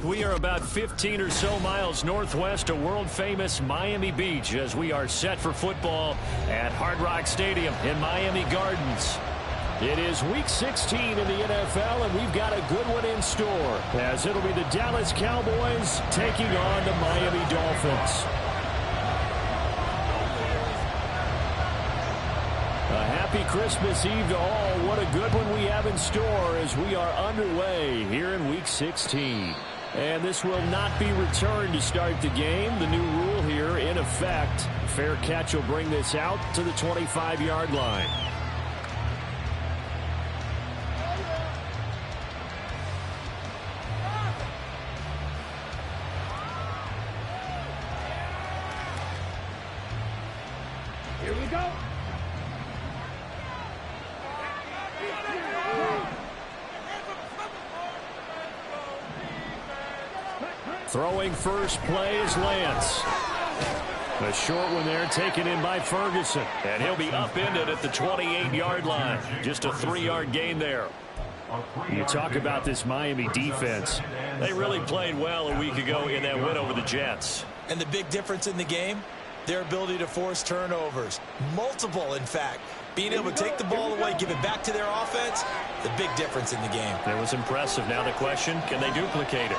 We are about 15 or so miles northwest of world-famous Miami Beach as we are set for football at Hard Rock Stadium in Miami Gardens. It is Week 16 in the NFL, and we've got a good one in store, as it'll be the Dallas Cowboys taking on the Miami Dolphins. A happy Christmas Eve to all. What a good one we have in store as we are underway here in Week 16. And this will not be returned to start the game. The new rule here in effect. Fair catch will bring this out to the 25-yard line. Here we go. Throwing first play is Lance. A short one there taken in by Ferguson. And he'll be upended at the 28-yard line. Just a 3-yard gain there. You talk about this Miami defense. They really played well a week ago in that win over the Jets. And the big difference in the game, their ability to force turnovers. Multiple, in fact. Being able to take the ball away, give it back to their offense, the big difference in the game. It was impressive. Now the question, can they duplicate it?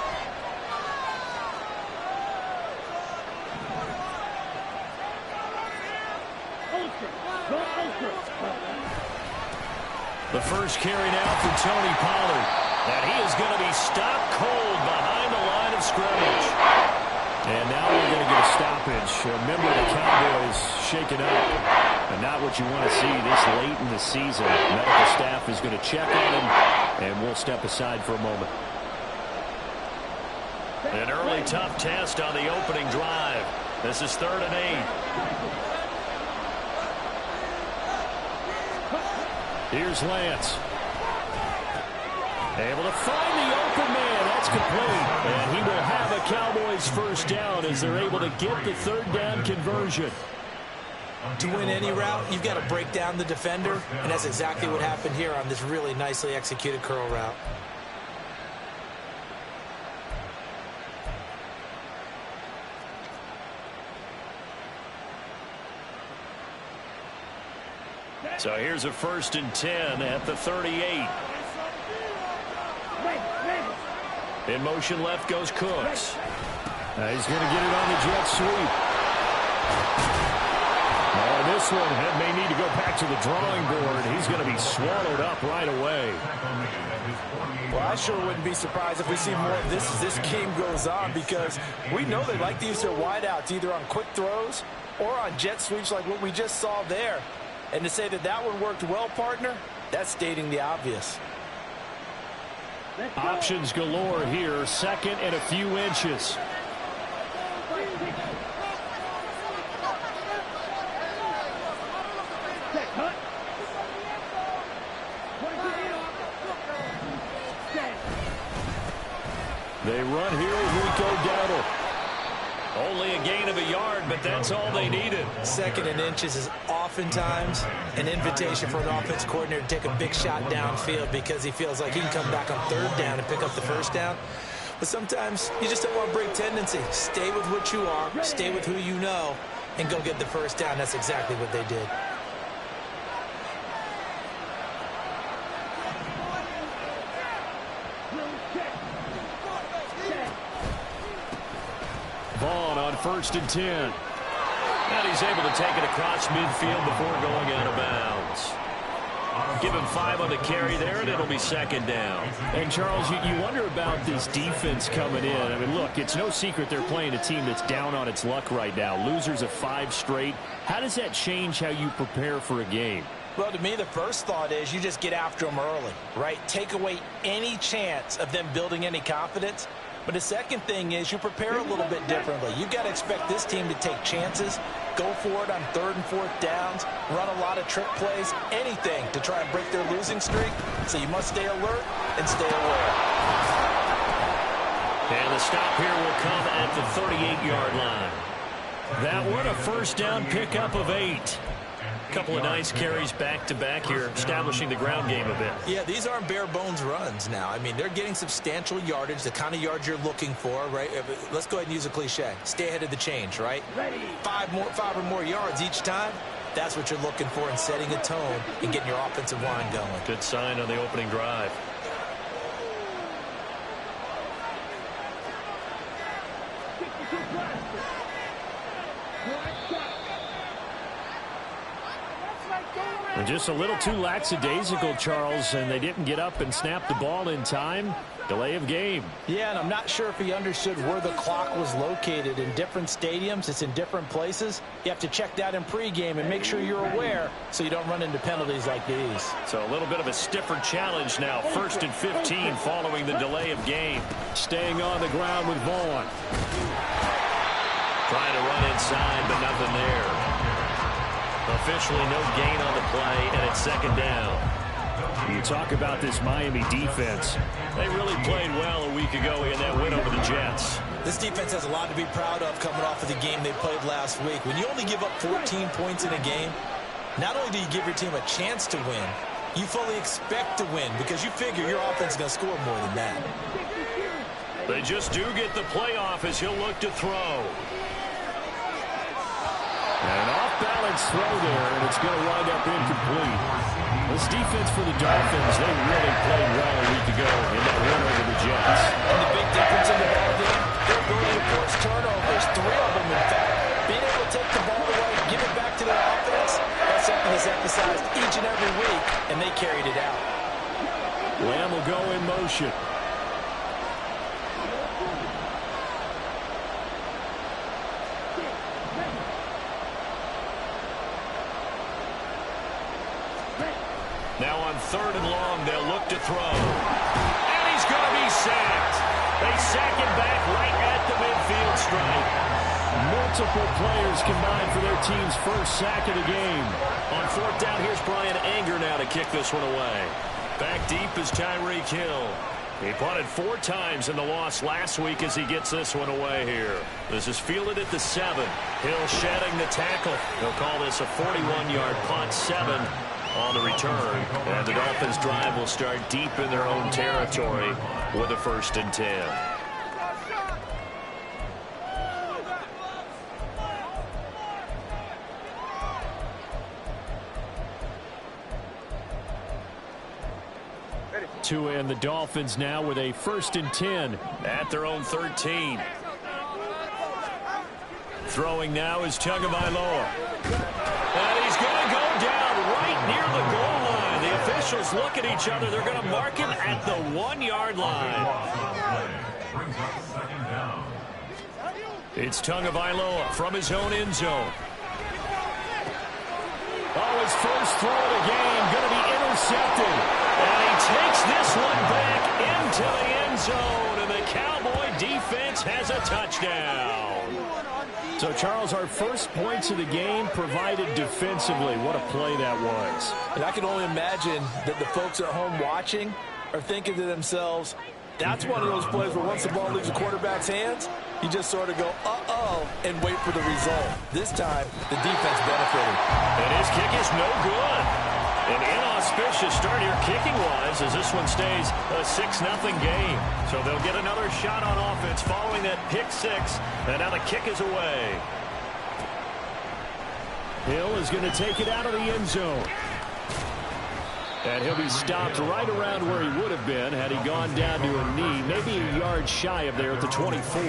The first carry now for Tony Pollard. And he is going to be stopped cold behind the line of scrimmage. And now we're going to get a stoppage. Remember, the Cowboys shaken up. And not what you want to see this late in the season. Medical staff is going to check on him, and we'll step aside for a moment. An early tough test on the opening drive. This is 3rd and 8. Here's Lance. Able to find the open man. That's complete. And he will have a Cowboys first down as they're able to get the 3rd down conversion. To win any route, you've got to break down the defender, and that's exactly what happened here on this really nicely executed curl route. So here's a 1st and 10 at the 38. In motion left goes Cooks. He's going to get it on the jet sweep. This one may need to go back to the drawing board. He's going to be swallowed up right away. Well, I sure wouldn't be surprised if we see more of this as this game goes on, because we know they like to use their wideouts either on quick throws or on jet sweeps like what we just saw there. And to say that that one worked well, partner, that's stating the obvious. Options galore here. 2nd and a few inches. They run here with Rico Dowdle. Only a gain of a yard, but that's all they needed. 2nd and inches is oftentimes an invitation for an offense coordinator to take a big shot downfield because he feels like he can come back on 3rd down and pick up the 1st down. But sometimes you just don't want to break tendency. Stay with what you are, stay with who you know, and go get the 1st down. That's exactly what they did. Vaughn on 1st and 10. And he's able to take it across midfield before going out of bounds. Give him 5 on the carry there, and it'll be 2nd down. And, Charles, you wonder about this defense coming in. I mean, look, it's no secret they're playing a team that's down on its luck right now. Losers of 5 straight. How does that change how you prepare for a game? Well, to me, the first thought is you just get after them early, right? Take away any chance of them building any confidence. But the second thing is you prepare a little bit differently. You've got to expect this team to take chances, go for it on 3rd and 4th downs, run a lot of trick plays, anything to try and break their losing streak. So you must stay alert and stay aware. And the stop here will come at the 38-yard line. That one a 1st down pickup of 8. couple of nice carries back-to-back here, establishing the ground game a bit. Yeah, these aren't bare-bones runs now. I mean, they're getting substantial yardage, the kind of yards you're looking for, right? Let's go ahead and use a cliche. Stay ahead of the change, right? Ready. Five or more yards each time. That's what you're looking for in setting a tone and getting your offensive line going. Good sign on the opening drive. And just a little too lackadaisical, Charles, and they didn't get up and snap the ball in time. Delay of game. Yeah, and I'm not sure if he understood where the clock was located. In different stadiums, it's in different places. You have to check that in pregame and make sure you're aware so you don't run into penalties like these. So a little bit of a stiffer challenge now. 1st and 15 following the delay of game. Staying on the ground with Vaughn. Trying to run inside, but nothing there. Officially no gain on the play, and it's 2nd down. You talk about this Miami defense. They really played well a week ago in that win over the Jets. This defense has a lot to be proud of coming off of the game they played last week. When you only give up 14 points in a game, not only do you give your team a chance to win, you fully expect to win because you figure your offense is going to score more than that. They just do get the playoff as he'll look to throw. An off-balance throw there, and it's going to wind up incomplete. This defense for the Dolphins, they really played well a week ago in that win over the Jets. And the big difference in the ball game, their ability to force turnovers, 3 of them, in fact. Being able to take the ball away, give it back to their offense, that's something that's emphasized each and every week, and they carried it out. Lamb will go in motion. Now on 3rd and long, they'll look to throw. And he's going to be sacked. They sack him back right at the midfield stripe. Multiple players combined for their team's first sack of the game. On 4th down, here's Brian Anger now to kick this one away. Back deep is Tyreek Hill. He punted 4 times in the loss last week as he gets this one away here. This is fielded at the 7. Hill shedding the tackle. He'll call this a 41-yard punt, 7 on the return. And the Dolphins drive will start deep in their own territory with a 1st and 10. And the Dolphins now with a 1st and 10 at their own 13. Throwing now is Tagovailoa. And he's going to go down right near the goal line. The officials look at each other. They're going to mark him at the 1-yard line. It's Tagovailoa from his own end zone. Oh, his first throw of the game going to be intercepted. And he takes this one back into the end zone, and the Cowboy defense has a touchdown. So, Charles, our first points of the game provided defensively. What a play that was. And I can only imagine that the folks at home watching are thinking to themselves, that's one of those plays where once the ball leaves the quarterback's hands, you just sort of go, uh-oh, and wait for the result. This time, the defense benefited. And his kick is no good. An inauspicious start here kicking-wise as this one stays a 6-0 game. So they'll get another shot on offense following that pick 6. And now the kick is away. Hill is going to take it out of the end zone. And he'll be stopped right around where he would have been had he gone down to a knee, maybe a yard shy of there at the 24.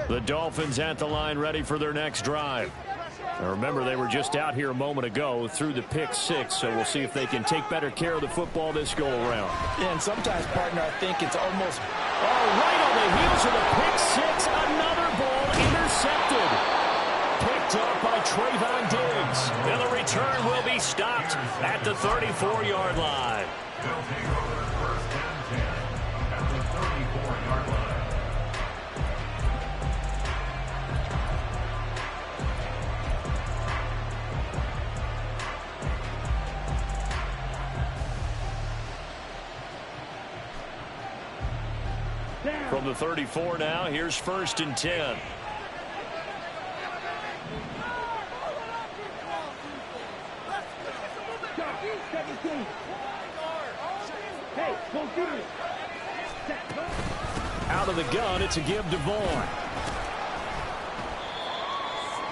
The Dolphins at the line ready for their next drive. Now remember, they were just out here a moment ago through the pick 6, so we'll see if they can take better care of the football this go-around. Yeah, and sometimes, partner, I think it's almost... Oh, right on the heels of the pick 6, another ball intercepted. Picked up by Trayvon Diggs. And the return will be stopped at the 34-yard line. From the 34 now, here's 1st and 10. Out of the gun, it's a give to Vaughn.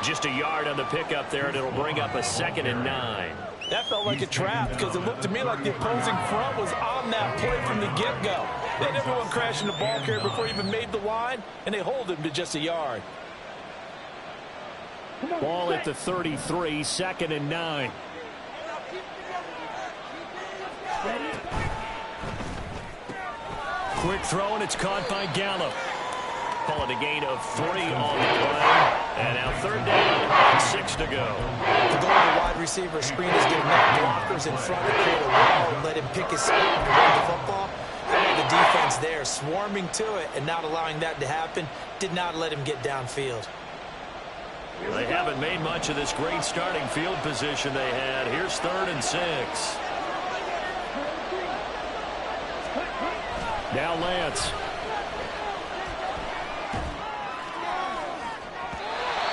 Just a yard on the pickup there, and it'll bring up a 2nd and 9. That felt like a trap because it looked to me like the opposing front was on that play from the get-go. They had everyone crashing the ball carrier before he even made the line, and they hold him to just a yard. Ball at the 33, 2nd and 9. Quick throw, and it's caught by Gallup. Call it a gain of 3 on the play. And now 3rd down and 6 to go. The goal of the wide receiver screen is get enough blockers in front to create a wall and let him pick his spot and run the football. The defense there swarming to it and not allowing that to happen did not let him get downfield. They haven't made much of this great starting field position they had. Here's 3rd and 6. Now Lance.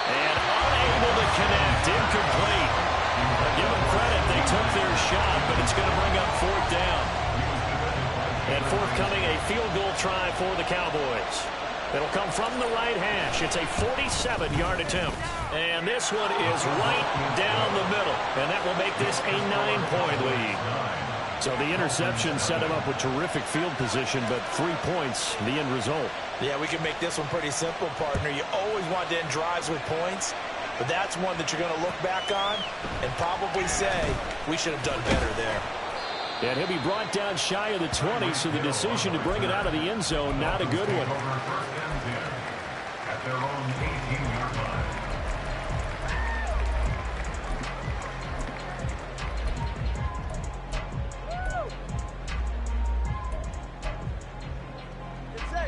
And unable to connect. Incomplete. Give them credit. They took their shot, but it's going to bring up 4th down. And forthcoming a field goal try for the Cowboys. It'll come from the right hash. It's a 47-yard attempt. And this one is right down the middle. And that will make this a 9-point lead. So the interception set him up with terrific field position, but 3 points, the end result. Yeah, we can make this one pretty simple, partner. You always want to end drives with points, but that's one that you're going to look back on and probably say, we should have done better there. And he'll be brought down shy of the 20, so the decision to bring it out of the end zone, not a good one. At their own 18-yard line.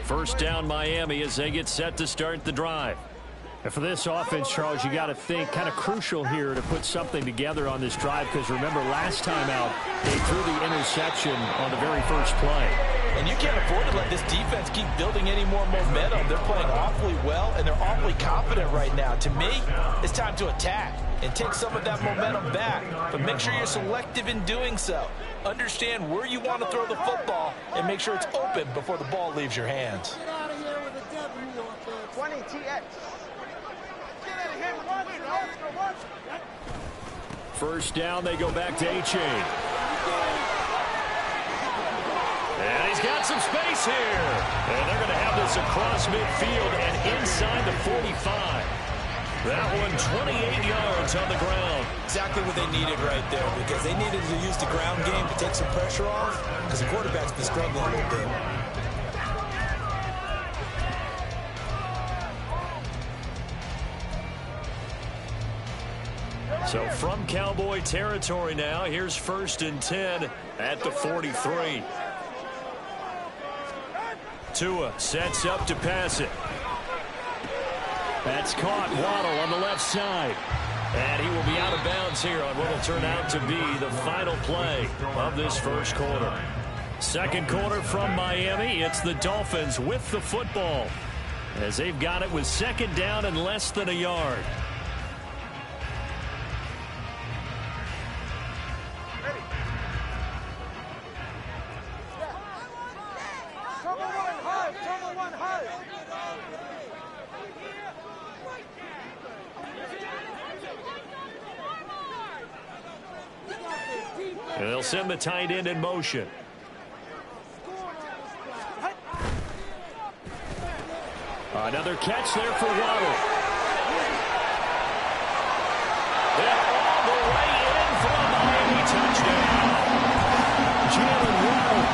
First down Miami as they get set to start the drive. And for this offense, Charles, you got to think kind of crucial here to put something together on this drive, because remember last time out they threw the interception on the very first play. And you can't afford to let this defense keep building any more momentum. They're playing awfully well, and they're awfully confident right now. To me, it's time to attack and take some of that momentum back. But make sure you're selective in doing so. Understand where you want to throw the football and make sure it's open before the ball leaves your hands. Get out of here with a W on 20 TX. Get out of here with a win. First down, they go back to A-Chain. And he's got some space here. And they're going to have this across midfield and inside the 45. That one 28 yards on the ground. Exactly what they needed right there, because they needed to use the ground game to take some pressure off, because the quarterback's been struggling a little bit. So from Cowboy territory now, here's 1st and 10 at the 43. Tua sets up to pass it. That's caught. Waddle on the left side. And he will be out of bounds here on what will turn out to be the final play of this first quarter. Second quarter from Miami. It's the Dolphins with the football, as they've got it with 2nd down and less than a yard. And they'll send the tight end in motion. Another catch there for Waddle. And all the way in for a Miami touchdown. Jalen Waddle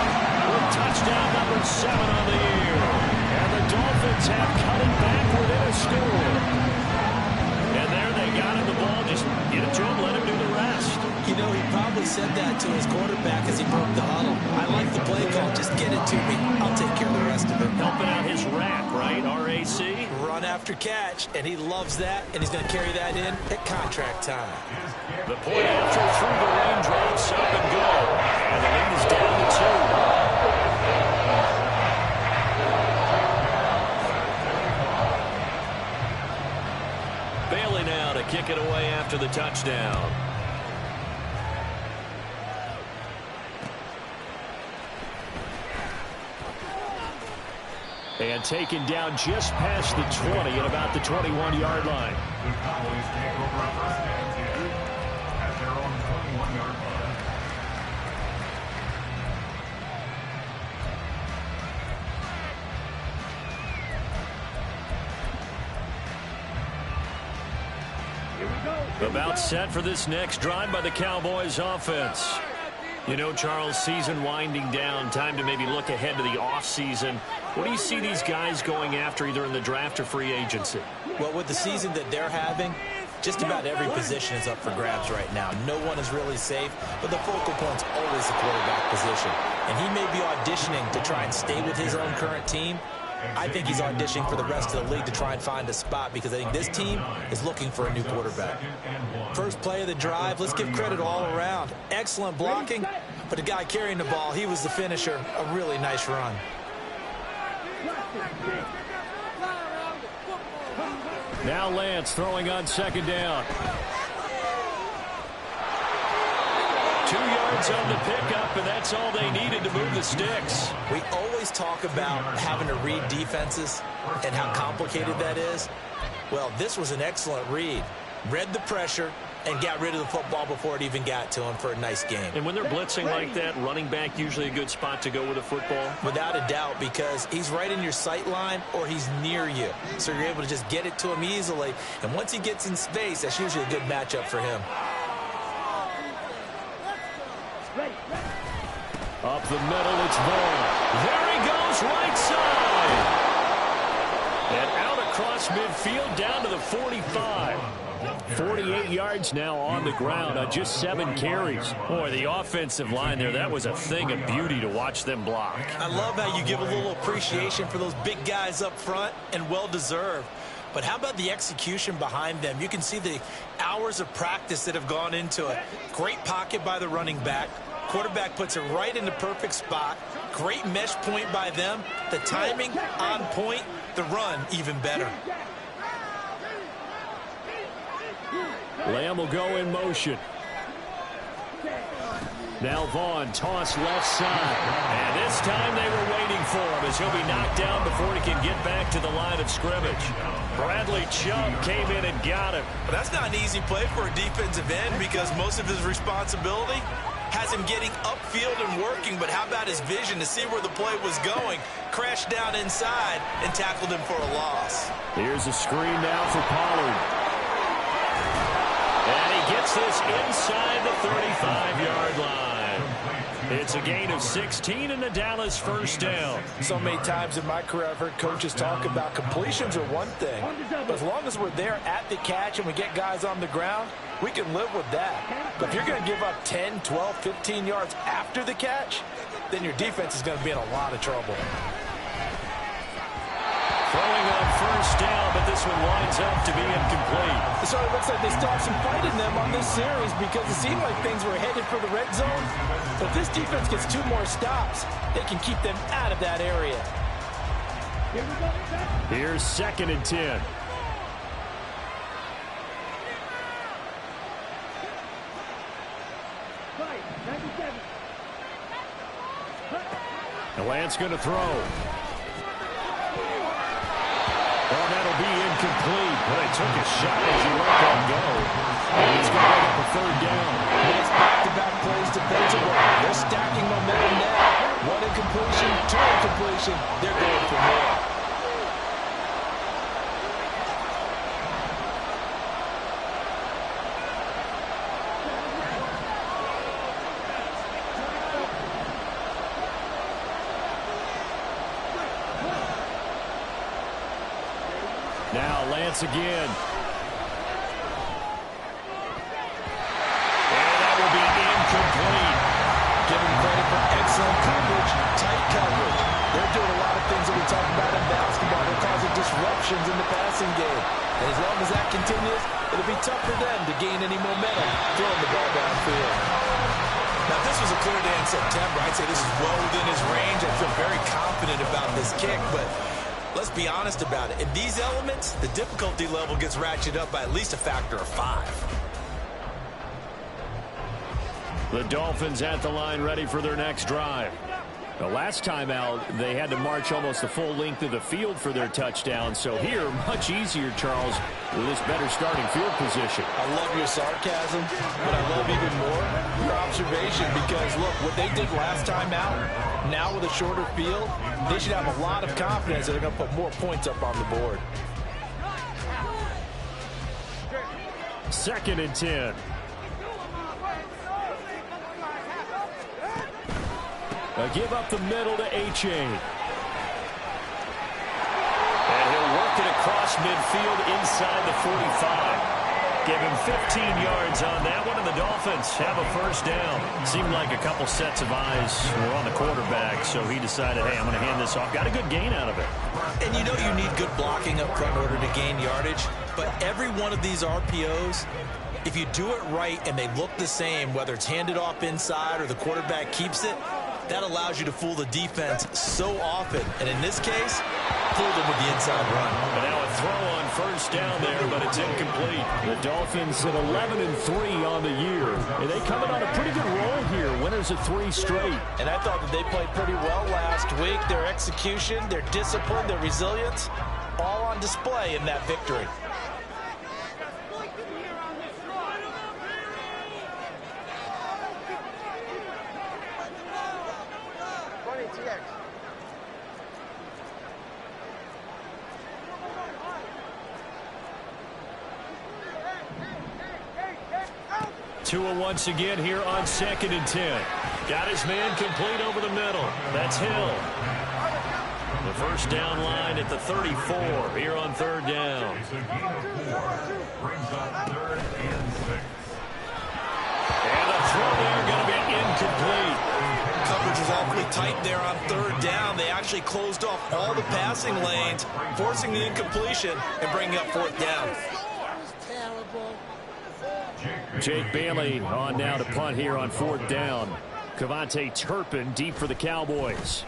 with touchdown number 7 on the year. And the Dolphins have cut it back within a score. And there they got him the ball. Just get it to him, let him do the rest. You know, he probably said that to his quarterback as he broke the huddle. I like the play call. Just get it to me. I'll take care of the rest of it. Helping out his rack, right? R-A-C? Run after catch, and he loves that, and he's going to carry that in at contract time. The point after through the raindrops, up and go. And the lead is down to 2. take it away after the touchdown. And taken down just past the 20 at about the 21-yard line. The Cowboys take over a first and 10 at their own 21-yard line. About set for this next drive by the Cowboys offense. You know, Charles, season winding down, time to maybe look ahead to the offseason. What do you see these guys going after either in the draft or free agency? Well, with the season that they're having, just about every position is up for grabs right now. No one is really safe, but the focal point's always the quarterback position. And he may be auditioning to try and stay with his own current team. I think he's auditioning for the rest of the league to try and find a spot because I think this team is looking for a new quarterback. First play of the drive, let's give credit all around. Excellent blocking, but the guy carrying the ball, he was the finisher. A really nice run. Now Lance throwing on second down. 2 yards on the pickup, and that's all they needed to move the sticks. We always talk about having to read defenses and how complicated that is. Well, this was an excellent read. Read the pressure and got rid of the football before it even got to him for a nice game. And when they're blitzing like that, running back usually a good spot to go with a football? Without a doubt, because he's right in your sight line or he's near you. So you're able to just get it to him easily. And once he gets in space, that's usually a good matchup for him. Up the middle, it's Vaughn. There he goes, right side. And out across midfield down to the 45. 48 yards now on the ground on just 7 carries. Boy, the offensive line there, that was a thing of beauty to watch them block. I love how you give a little appreciation for those big guys up front, and well-deserved. But how about the execution behind them? You can see the hours of practice that have gone into it. Great pocket by the running back. Quarterback puts it right in the perfect spot. Great mesh point by them. The timing on point. The run even better. Lamb will go in motion. Now Vaughn, toss left side. And this time they were waiting for him as he'll be knocked down before he can get back to the line of scrimmage. Bradley Chubb came in and got him. But that's not an easy play for a defensive end because most of his responsibility has him getting upfield and working, but how about his vision to see where the play was going? Crashed down inside and tackled him for a loss. Here's a screen now for Pollard. And he gets this inside the 35-yard line. It's a gain of 16 and the Dallas first down. So many times in my career I've heard coaches talk about completions are one thing, but as long as we're there at the catch and we get guys on the ground, we can live with that. But if you're going to give up 10, 12, 15 yards after the catch, then your defense is going to be in a lot of trouble. Throwing on first down, but this one winds up to be incomplete. So it looks like they still have some fight in them on this series because it seemed like things were headed for the red zone. But if this defense gets 2 more stops, they can keep them out of that area. Here's 2nd and 10. The Lance going to throw. Well, that'll be incomplete, but it took a shot as he let that go. And he's going to get a 3rd down. It's back-to-back plays defensively. They're stacking momentum now. 1 incompletion, 2 incompletion. They're going for more. Now Lance again. And that will be incomplete. Give them credit for excellent coverage, tight coverage. They're doing a lot of things that we talk about in basketball. They're causing disruptions in the passing game. And as long as that continues, it'll be tough for them to gain any momentum throwing the ball downfield. Now, if this was a clear day in September, I'd say this is well within his range. I feel very confident about this kick, but Let's be honest about it. In these elements, the difficulty level gets ratcheted up by at least a factor of 5. The Dolphins at the line ready for their next drive. The last time out, they had to march almost the full length of the field for their touchdown. So here, much easier, Charles, with this better starting field position. I love your sarcasm, but I love even more your observation because, look, what they did last time out, now with a shorter field, they should have a lot of confidence that they're going to put more points up on the board. 2nd and 10. A give up the middle to H.A. And he'll work it across midfield inside the 45. Give him 15 yards on that one, and the Dolphins have a first down. Seemed like a couple sets of eyes were on the quarterback, so he decided, hey, I'm going to hand this off. Got a good gain out of it. And you know you need good blocking up front in order to gain yardage, but every one of these RPOs, if you do it right and they look the same, whether it's handed off inside or the quarterback keeps it, that allows you to fool the defense so often. And in this case, fooled them with the inside run. And now a throw on first down there, but it's incomplete. The Dolphins at 11-3 on the year. And they coming on a pretty good roll here. Winners of 3 straight. And I thought that they played pretty well last week. Their execution, their discipline, their resilience, all on display in that victory. TX. 2 once again here on 2nd and 10. Got his man complete over the middle. That's Hill. The first down line at the 34 here on 3rd down. And the throw there going to be incomplete. Coverage was awfully tight there on 3rd down. They actually closed off all the passing lanes, forcing the incompletion and bringing up 4th down. Jake Bailey on now to punt here on 4th down. Cavante Turpin deep for the Cowboys.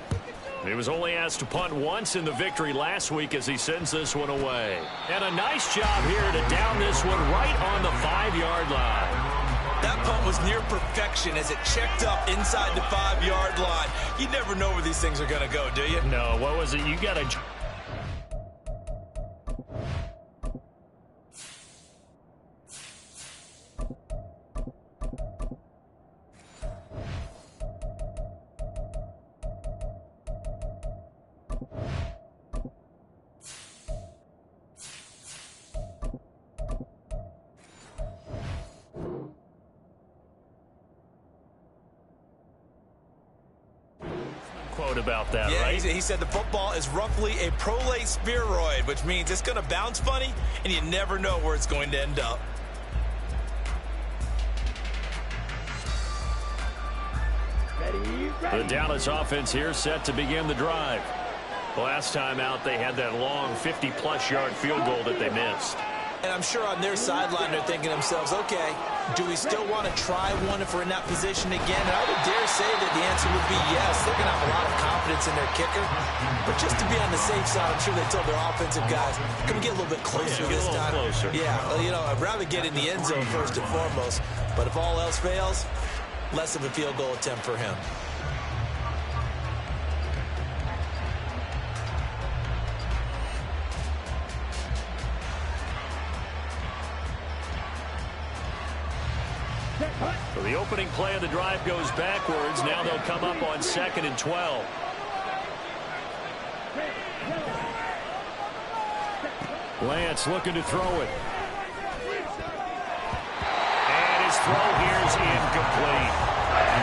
He was only asked to punt once in the victory last week as he sends this one away. And a nice job here to down this one right on the 5-yard line. That punt was near perfection as it checked up inside the 5-yard line. You never know where these things are going to go, do you? No, what was it? You got to... quote about that, yeah, right? He said the football is roughly a prolate spheroid, which means it's going to bounce funny, and you never know where it's going to end up. The Dallas offense here set to begin the drive. Last time out, they had that long 50-plus yard field goal that they missed. And I'm sure on their sideline they're thinking to themselves, okay, do we still want to try one if we're in that position again? And I would dare say that the answer would be yes. They're going to have a lot of confidence in their kicker. But just to be on the safe side, I'm sure they told their offensive guys, can we get a little bit closer this time? Closer. Yeah, you know, I'd rather get in the end zone first and foremost. But if all else fails, less of a field goal attempt for him. So the opening play of the drive goes backwards. Now they'll come up on 2nd and 12. Lance looking to throw it. And his throw here is incomplete.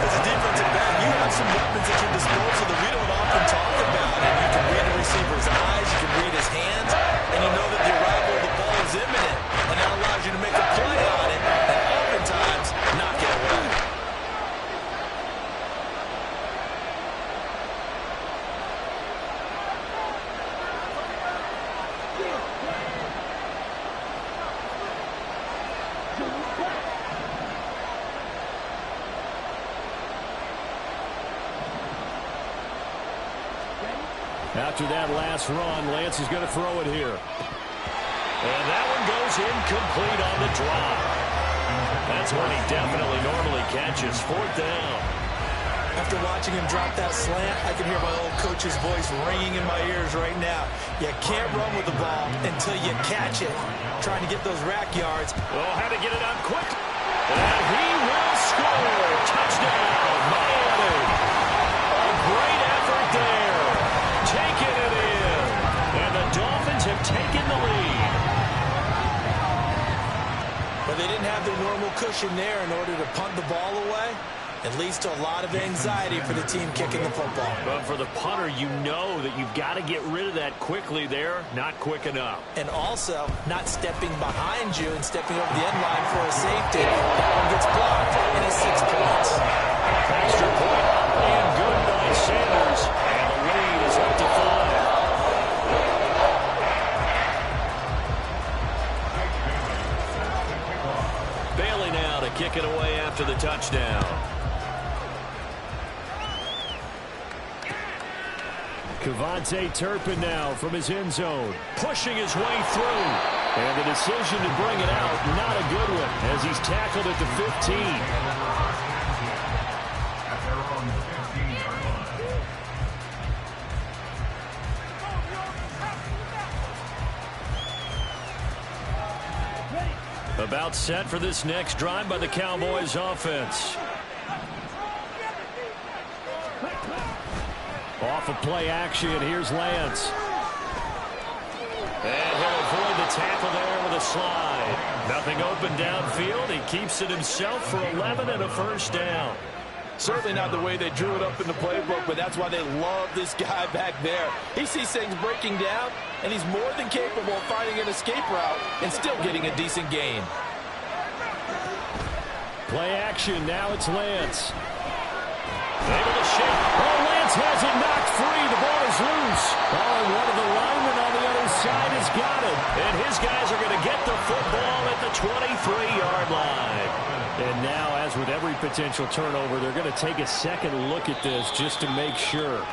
As a defensive back, you have some weapons at your disposal that we don't often talk about. And you can read a receiver's eyes, you can read his hands, and you know that the arrival of the ball is imminent. And that allows you to make a play on it, and oftentimes knock it away. After that last run, Lance is going to throw it here. And that one goes incomplete on the drop. That's one he definitely normally catches. 4th down. After watching him drop that slant, I can hear my old coach's voice ringing in my ears right now. You can't run with the ball until you catch it. Trying to get those rack yards. Oh, had to get it out quick. And he will score. Touchdown, Miami. A great effort there. Taking it in. And the Dolphins have taken the lead. But they didn't have their normal cushion there in order to punt the ball away. It leads to a lot of anxiety for the team kicking the football. But for the punter, you know that you've got to get rid of that quickly there. Not quick enough. And also, not stepping behind you and stepping over the end line for a safety. That one gets blocked, and it's 6 points. Extra point and good by Sanders. And the lead is up to 5. Bailey now to kick it away after the touchdown. Kevontae Turpin now from his end zone, pushing his way through. And the decision to bring it out, not a good one, as he's tackled at the 15. At their own 15-yard line. About set for this next drive by the Cowboys offense. Off of play action, here's Lance. And he'll avoid the tackle there with a slide. Nothing open downfield. He keeps it himself for 11 and a 1st down. Certainly not the way they drew it up in the playbook, but that's why they love this guy back there. He sees things breaking down, and he's more than capable of finding an escape route and still getting a decent gain. Play action, now it's Lance. Able to shake. Oh, Lance has it knocked free. The ball is loose. Oh, and one of the linemen on the other side has got it. And his guys are going to get the football at the 23-yard line. And now, as with every potential turnover, they're going to take a second look at this just to make sure.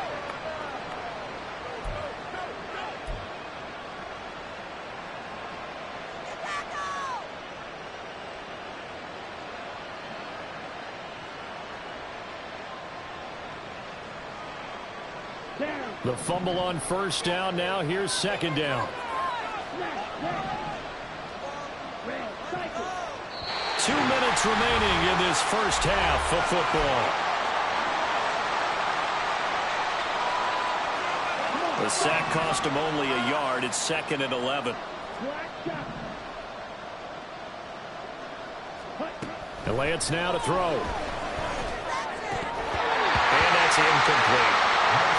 The fumble on 1st down. Now here's 2nd down. 2 minutes remaining in this 1st half of football. The sack cost him only a yard. It's 2nd and 11. And Lance now to throw. And that's incomplete.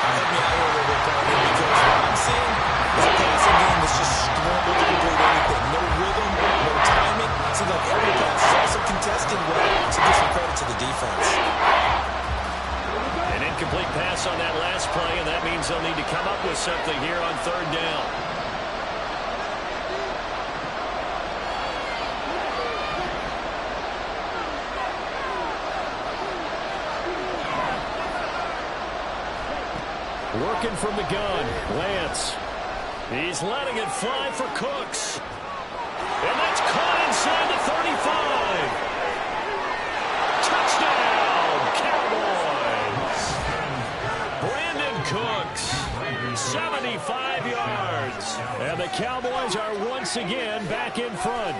Help me out here a little bit, Tony, because what I'm seeing is a passing game that's just scrambled to complete anything. No rhythm, no timing. Seems like every pass is also contested well, so give some credit to the defense. An incomplete pass on that last play, and that means they'll need to come up with something here on 3rd down. Working from the gun, Lance. He's letting it fly for Cooks. And that's caught inside the 35. Touchdown, Cowboys. Brandon Cooks, 75 yards. And the Cowboys are once again back in front.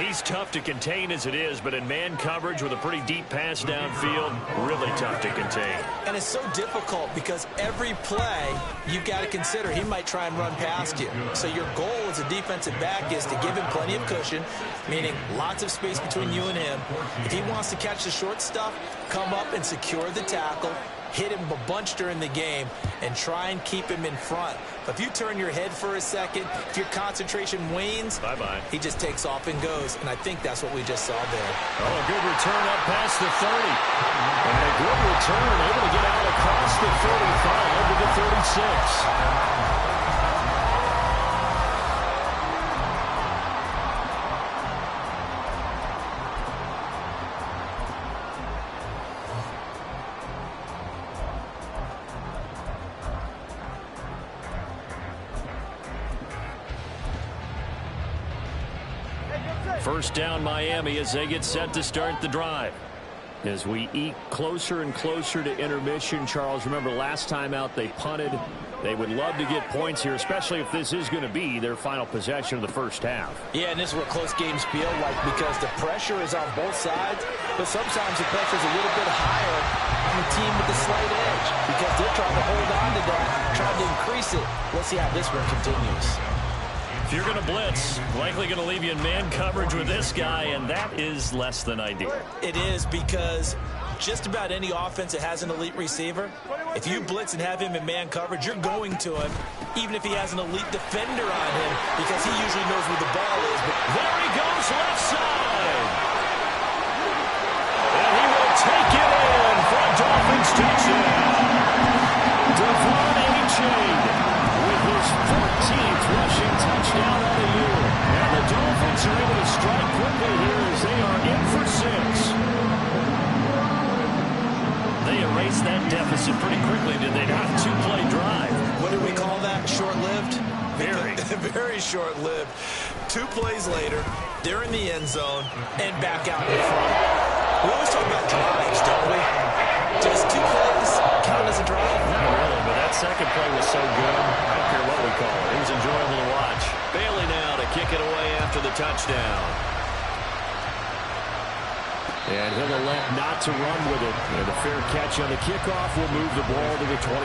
He's tough to contain as it is, but in man coverage with a pretty deep pass downfield, really tough to contain. And it's so difficult because every play you've got to consider he might try and run past you. So your goal as a defensive back is to give him plenty of cushion, meaning lots of space between you and him. If he wants to catch the short stuff, come up and secure the tackle, hit him a bunch during the game, and try and keep him in front. But if you turn your head for a second, if your concentration wanes, bye-bye. He just takes off and goes, and I think that's what we just saw there. Oh, a good return up past the 30. And a good return, able to get out across the 45 to the 36. First down Miami as they get set to start the drive. As we eke closer and closer to intermission, Charles, remember last time out they punted. They would love to get points here, especially if this is going to be their final possession of the first half. Yeah, and this is what close games feel like because the pressure is on both sides, but sometimes the pressure is a little bit higher on the team with the slight edge because they're trying to hold on to that, trying to increase it. Let's see how this one continues. If you're going to blitz, likely going to leave you in man coverage with this guy, and that is less than ideal. It is because just about any offense that has an elite receiver, if you blitz and have him in man coverage, you're going to him, even if he has an elite defender on him, because he usually knows where the ball is. But there he goes, left side. And he will take it in for a Dolphins touchdown. Devon A-Chain with his 14th rushing touchdown of the year. And the Dolphins are able to strike quickly here as they are in for 6. They erased that deficit pretty quickly, did they not? 2-play drive. What do we call that? Short-lived? Very. Very short-lived. 2 plays later, they're in the end zone and back out in front. We always talk about drives, don't we? Does 2 plays count as a drive? Not really, but that second play was so good. I don't care what we call it. It was enjoyable to watch. Bailey now to kick it away after the touchdown. And he'll elect not to run with it. And a fair catch on the kickoff will move the ball to the 25.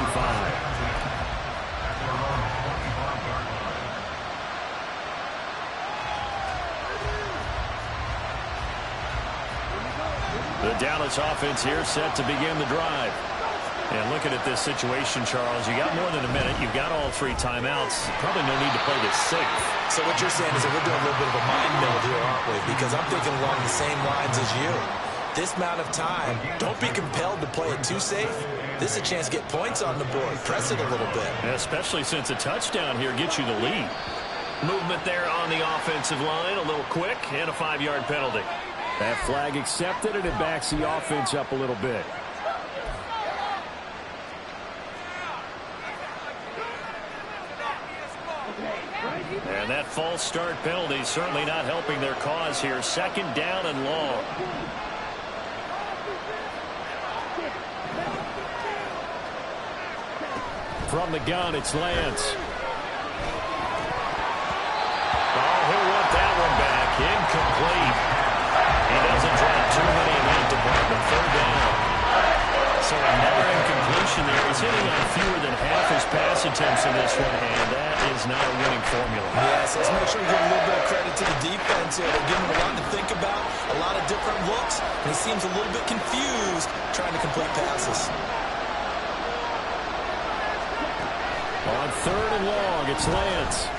The Dallas offense here set to begin the drive. And looking at this situation, Charles, you got more than a minute. You've got all 3 timeouts. Probably no need to play this safe. So what you're saying is that we're doing a little bit of a mind meld here, aren't we? Because I'm thinking along the same lines as you. This amount of time, don't be compelled to play it too safe. This is a chance to get points on the board. Press it a little bit. Yeah, especially since a touchdown here gets you the lead. Movement there on the offensive line, a little quick, and a 5-yard penalty. That flag accepted, and it backs the offense up a little bit. And that false start penalty certainly not helping their cause here. Second down and long. From the gun, it's Lance. Oh, he'll want that one back. Incomplete. He doesn't drop too many in that department. Third down. So another incompletion there. He's hitting on fewer than half his pass attempts in this one, and that is not a winning formula. Yes, let's make sure we give a little bit of credit to the defense here. They're giving him a lot to think about, a lot of different looks, and he seems a little bit confused trying to complete passes. On third and long, it's Lance.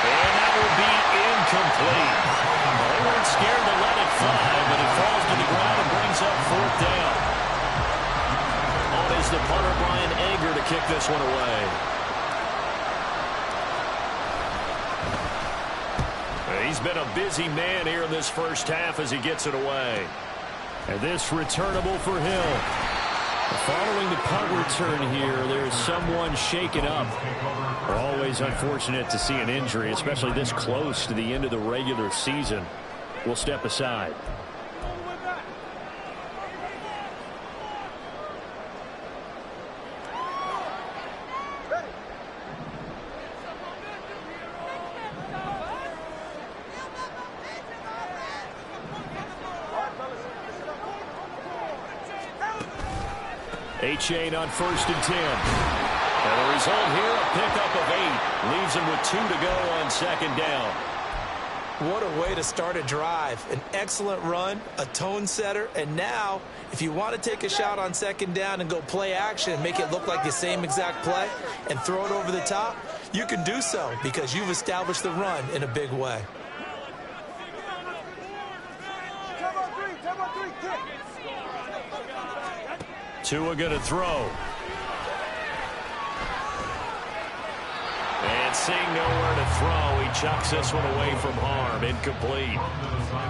And that will be incomplete. They weren't scared to let it fly, but it falls to the ground and brings up 4th down. On is the punter, Brian Ager, to kick this one away. He's been a busy man here in this first half as he gets it away. And this returnable for Hill. Following the punt return here, there's someone shaken up. Always unfortunate to see an injury, especially this close to the end of the regular season. We'll step aside. A-Chain on 1st and 10. And the result here, a pickup of 8. Leaves him with 2 to go on 2nd down. What a way to start a drive. An excellent run, a tone setter, and now, if you want to take a shot on 2nd down and go play action and make it look like the same exact play and throw it over the top, you can do so because you've established the run in a big way. Tua going to throw. And seeing nowhere to throw, he chucks this one away from harm. Incomplete.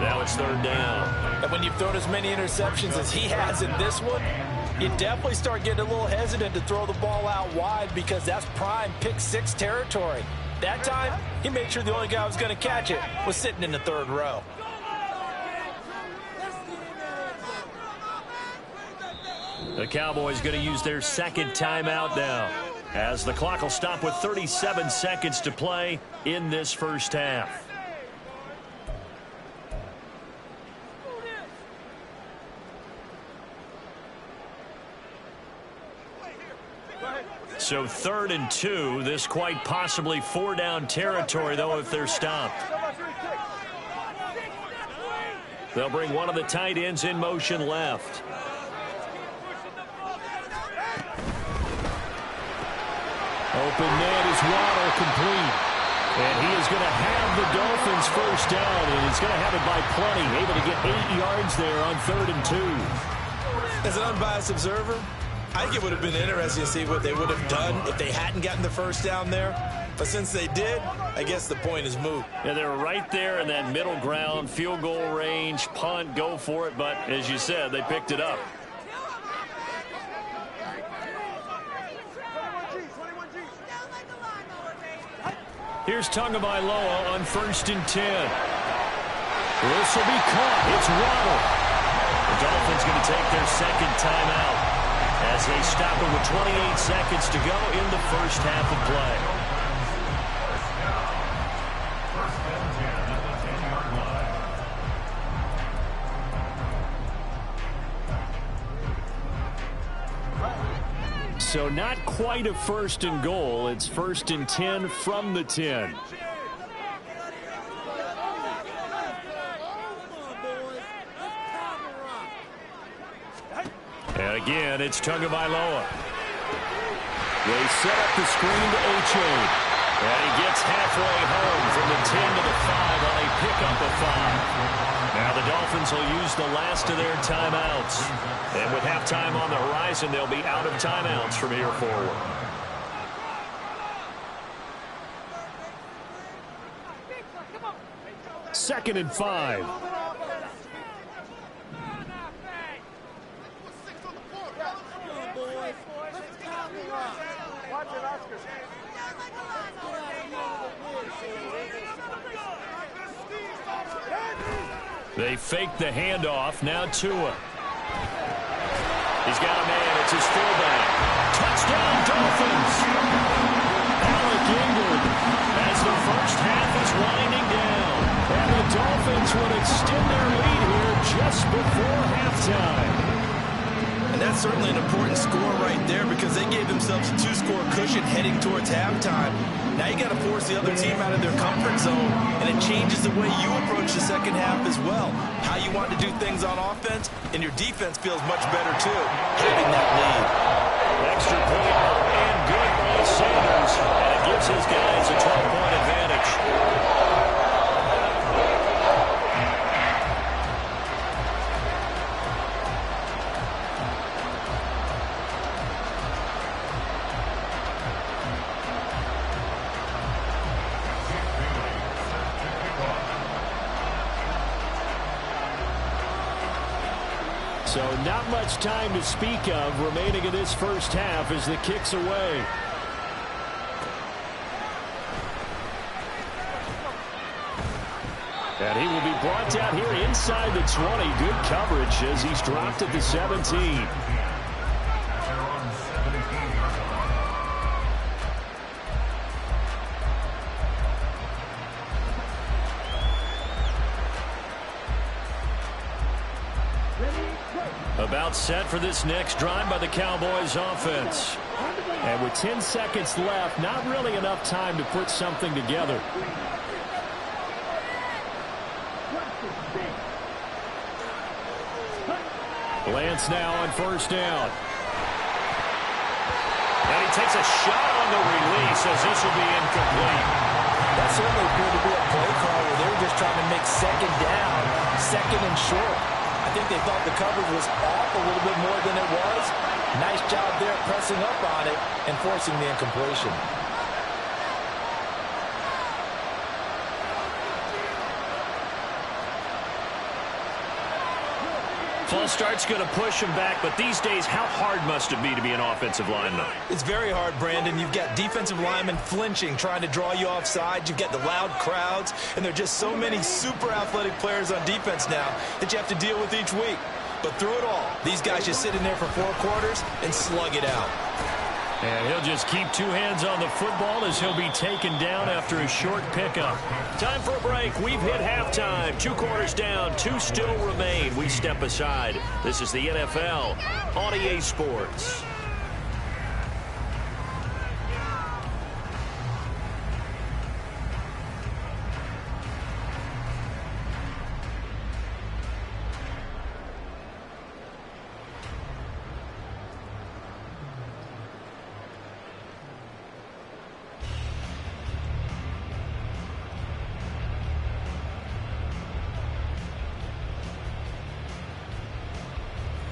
Now it's 3rd down. And when you've thrown as many interceptions as he has in this one, you definitely start getting a little hesitant to throw the ball out wide because that's prime pick 6 territory. That time, he made sure the only guy who was going to catch it was sitting in the third row. The Cowboys going to use their second timeout now, as the clock will stop with 37 seconds to play in this first half. So 3rd and 2. This quite possibly 4-down territory, though, if they're stopped. They'll bring one of the tight ends in motion left. Open man is Waddle, complete. And he is going to have the Dolphins first down, and he's going to have it by plenty. Able to get 8 yards there on 3rd and 2. As an unbiased observer, I think it would have been interesting to see what they would have done if they hadn't gotten the first down there. But since they did, I guess the point is moot. Yeah, they were right there in that middle ground, field goal range, punt, go for it. But as you said, they picked it up. Here's Tagovailoa on 1st and 10. This will be caught. It's Waddle. The Dolphins going to take their second timeout as they stop it with 28 seconds to go in the first half of play. So not quite a 1st and goal. It's 1st and 10 from the 10. And again, it's Tagovailoa. They set up the screen to A-Chain. And he gets halfway home from the 10 to the 5 on a pickup of 5. Now the Dolphins will use the last of their timeouts. And with halftime on the horizon, they'll be out of timeouts from here forward. Second and 5. They fake the handoff. Now Tua. He's got a man. It's his fullback. Touchdown, Dolphins. Alec Ingold as the first half is winding down. And the Dolphins would extend their lead here just before halftime. And that's certainly an important score right there because they gave themselves a 2-score cushion heading towards halftime. Now you got to force the other team out of their comfort zone, and it changes the way you approach the second half as well. How you want to do things on offense, and your defense feels much better too, having that lead. Extra point and good by Sanders, and it gives his guys a 12-point advantage. So not much time to speak of remaining in this first half as the kick's away. And he will be brought down here inside the 20. Good coverage as he's dropped at the 17. About set for this next drive by the Cowboys offense. And with 10 seconds left, not really enough time to put something together. Lance now on first down. And he takes a shot on the release as this will be incomplete. That certainly appeared to be a play call where they were just trying to make second down, second and short. I think they thought the coverage was off a little bit more than it was. Nice job there pressing up on it and forcing the incompletion. False start's going to push him back, but these days, how hard must it be to be an offensive lineman? It's very hard, Brandon. You've got defensive linemen flinching, trying to draw you offside. You've got the loud crowds, and there are just so many super athletic players on defense now that you have to deal with each week. But through it all, these guys just sit in there for 4 quarters and slug it out. And he'll just keep 2 hands on the football as he'll be taken down after a short pickup. Time for a break. We've hit halftime. 2 quarters down. 2 still remain. We step aside. This is the NFL on EA Sports.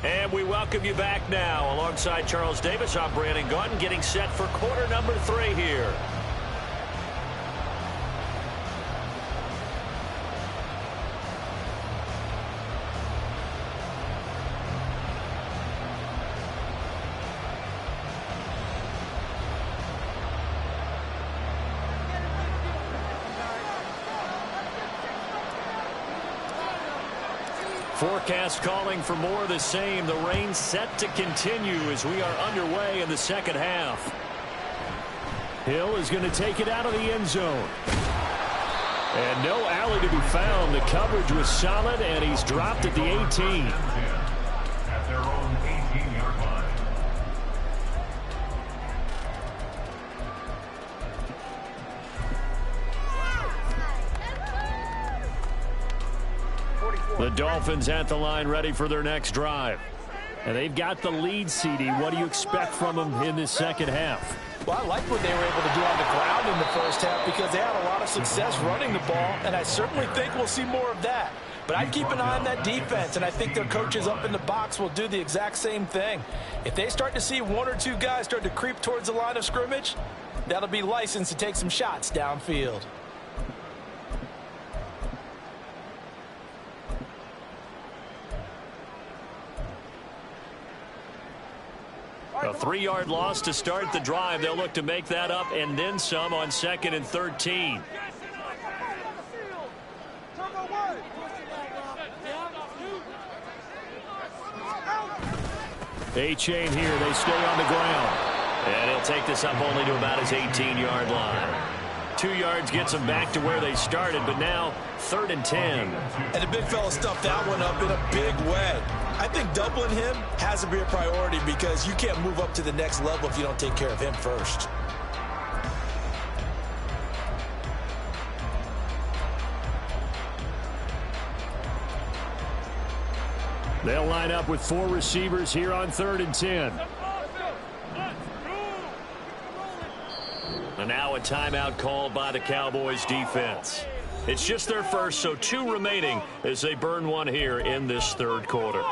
And we welcome you back now. Alongside Charles Davis, I'm Brandon Gaudin, getting set for quarter number 3 here. Forecast calling for more of the same. The rain set to continue as we are underway in the second half. Hill is going to take it out of the end zone. And no alley to be found. The coverage was solid, and he's dropped at the 18. At their own 18-yard line. The Dolphins at the line ready for their next drive. And they've got the lead, CD. What do you expect from them in this second half? Well, I like what they were able to do on the ground in the first half because they had a lot of success running the ball, and I certainly think we'll see more of that. But I'd keep an eye on that defense, and I think their coaches up in the box will do the exact same thing. If they start to see 1 or 2 guys start to creep towards the line of scrimmage, that'll be licensed to take some shots downfield. A 3-yard loss to start the drive. They'll look to make that up and then some on 2nd and 13. A-chain here. They stay on the ground. And he'll take this up only to about his 18-yard line. 2 yards gets them back to where they started, but now 3rd and 10. And the big fella stuffed that one up in a big way. I think doubling him has to be a priority because you can't move up to the next level if you don't take care of him first. They'll line up with 4 receivers here on 3rd and 10. And now a timeout called by the Cowboys defense. It's just their first, so 2 remaining as they burn 1 here in this 3rd quarter.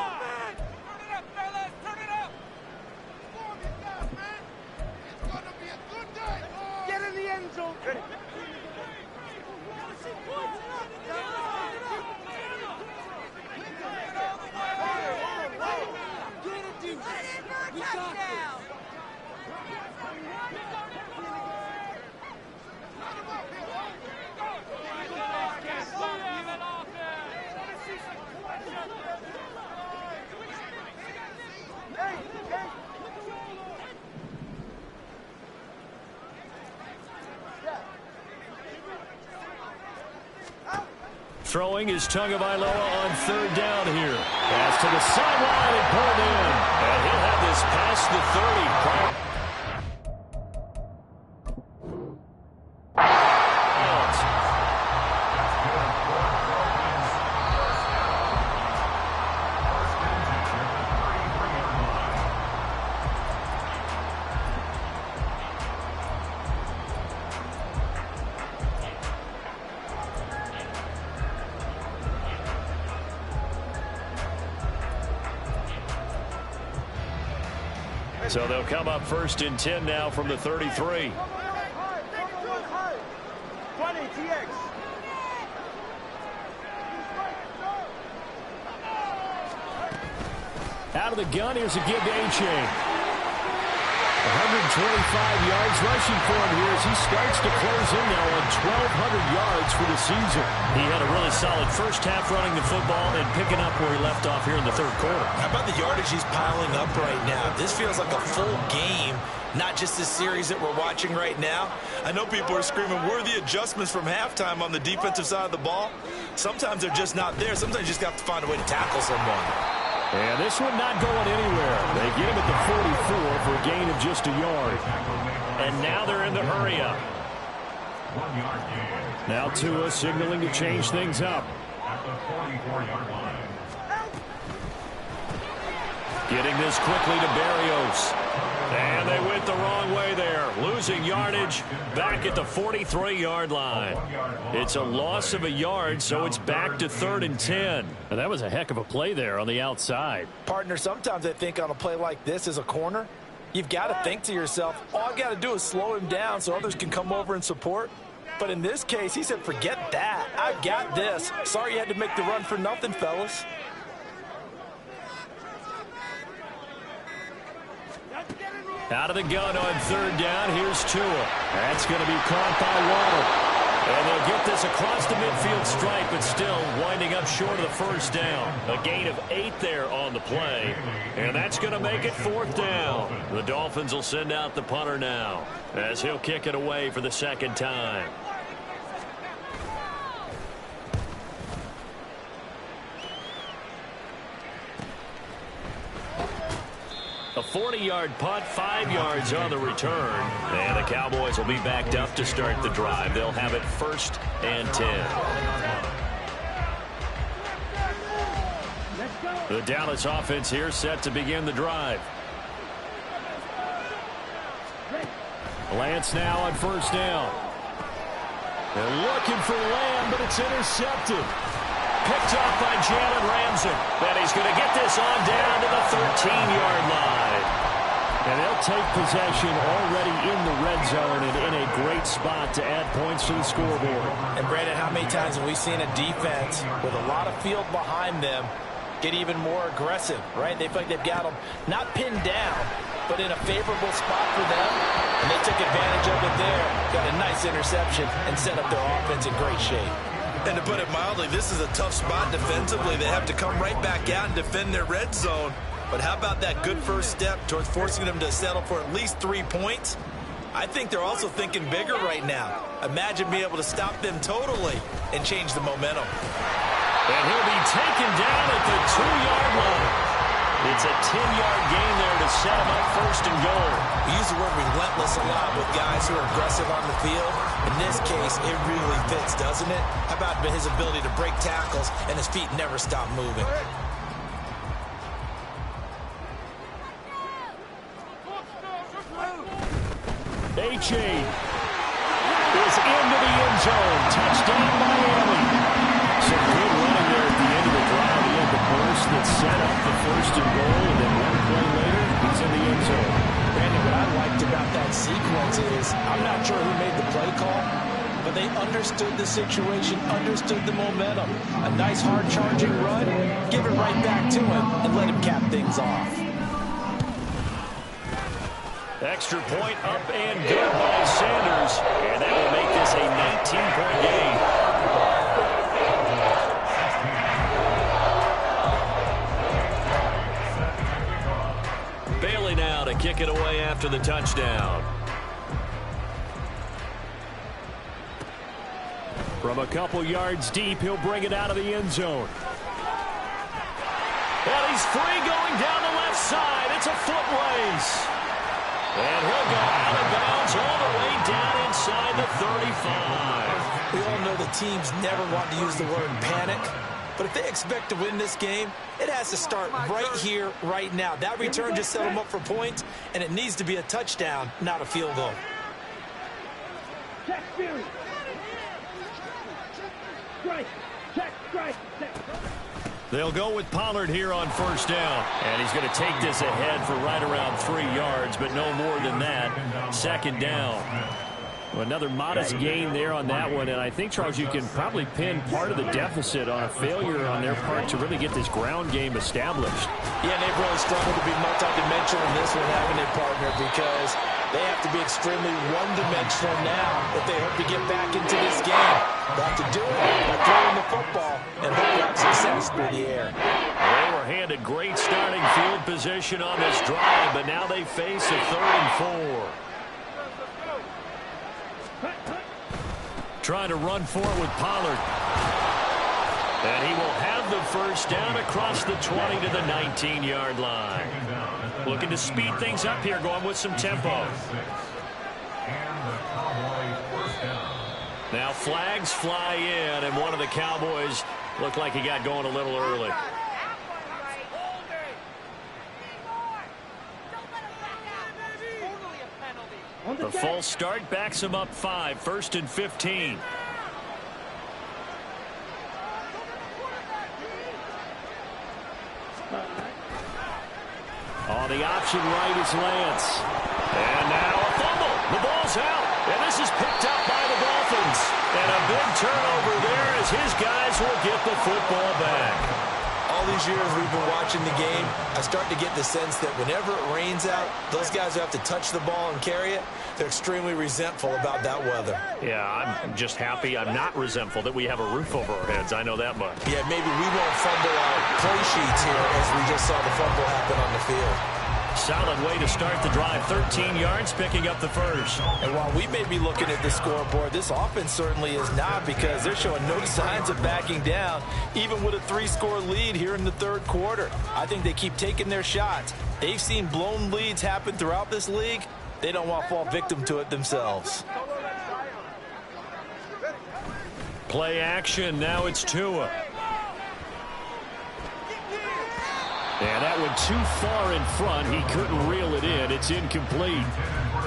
Get in the end zone. Throwing is Tagovailoa on 3rd down here. Pass to the sideline and pulled in. And he'll have this past the 30. So they'll come up 1st and 10 now from the 33. 20 TX. Out of the gun, here's a give to A-Chain. 125 yards rushing for him here as he starts to close in now on 1,200 yards for the season. He had a really solid first half running the football and picking up where he left off here in the third quarter. How about the yardage he's piling up right now? This feels like a full game, not just the series that we're watching right now. I know people are screaming, where are the adjustments from halftime on the defensive side of the ball? Sometimes they're just not there. Sometimes you just have to find a way to tackle someone. And this one not going anywhere. They get him at the 44 for a gain of just a yard. And now they're in the hurry-up. 1 yard gain. Now Tua signaling to change things up. At the 44-yard line. Getting this quickly to Berrios. And they went the wrong way there. Losing yardage back at the 43-yard line. It's a loss of a yard, so it's back to 3rd and 10. And that was a heck of a play there on the outside. Partner, sometimes I think on a play like this as a corner, you've got to think to yourself, all I got to do is slow him down so others can come over and support. But in this case, he said, forget that. I've got this. Sorry you had to make the run for nothing, fellas. Out of the gun on 3rd down. Here's Tua. That's going to be caught by Waddle. And they'll get this across the midfield stripe, but still winding up short of the first down. A gain of 8 there on the play. And that's going to make it 4th down. The Dolphins will send out the punter now as he'll kick it away for the 2nd time. A 40-yard punt, 5 yards on the return. And the Cowboys will be backed up to start the drive. They'll have it 1st and 10. The Dallas offense here set to begin the drive. Lance now on 1st down. They're looking for Lamb, but it's intercepted. Picked off by Jalen Ramsey. And he's going to get this on down to the 13-yard line. And they'll take possession already in the red zone and in a great spot to add points to the scoreboard. And Brandon, how many times have we seen a defense with a lot of field behind them get even more aggressive, right? They feel like they've got them not pinned down, but in a favorable spot for them. And they took advantage of it there. Got a nice interception and set up their offense in great shape. And to put it mildly, this is a tough spot defensively. They have to come right back out and defend their red zone. But how about that good first step towards forcing them to settle for at least 3 points? I think they're also thinking bigger right now. Imagine being able to stop them totally and change the momentum. And he'll be taken down at the 2-yard line. It's a 10-yard gain there to set him up 1st and goal. We use the word relentless a lot with guys who are aggressive on the field. In this case, it really fits, doesn't it? How about his ability to break tackles and his feet never stop moving? A-Chain is into the end zone. Touchdown, Miami. Some good running there at the end of the drive. He had the burst that set up the 1st and goal, and then one play later, he's in the end zone. Brandon, what I liked about that sequence is I'm not sure who made the play call, but they understood the situation, understood the momentum. A nice hard-charging run, give it right back to him, and let him cap things off. Extra point up and good by Sanders. And that will make this a 19-point game. Bailey now to kick it away after the touchdown. From a couple yards deep, he'll bring it out of the end zone. And he's free going down the left side. It's a foot race. And he'll go out of bounds all the way down inside the 35. We all know the teams never want to use the word panic, but if they expect to win this game, it has to start right here, right now. That return just set them up for points, and it needs to be a touchdown, not a field goal. Check, Fury. Strike. Check, strike. Check. They'll go with Pollard here on 1st down. And he's going to take this ahead for right around 3 yards, but no more than that. 2nd down. Well, another modest gain there on that one, and I think, Charles, you can probably pin part of the deficit on a failure on their part to really get this ground game established. Yeah, and they've really struggled to be multidimensional in this one, having a partner, because they have to be extremely one-dimensional now if they hope to get back into this game. They'll have to do it by throwing the football and hope to have success through the air. They were handed great starting field position on this drive, but now they face a 3rd and 4. Trying to run for it with Pollard. And he will have the first down across the 20 to the 19-yard line. Looking to speed things up here, going with some tempo. Now flags fly in, and one of the Cowboys looked like he got going a little early. The false start backs him up 5, 1st and 15. On the option right is Lance. And now a fumble. The ball's out. And this is picked up by the Dolphins. And a big turnover there as his guys will get the football back. All these years we've been watching the game, I start to get the sense that whenever it rains out, those guys who have to touch the ball and carry it, they're extremely resentful about that weather. Yeah, I'm just happy I'm not resentful that we have a roof over our heads. I know that much. Yeah, maybe we won't fumble our play sheets here as we just saw the fumble happen on the field. Solid way to start the drive. 13 yards, picking up the first. And while we may be looking at the scoreboard, this offense certainly is not, because they're showing no signs of backing down, even with a 3-score lead here in the 3rd quarter. I think they keep taking their shots. They've seen blown leads happen throughout this league. They don't want to fall victim to it themselves. Play action. Now it's Tua. And that went too far in front. He couldn't reel it in. It's incomplete.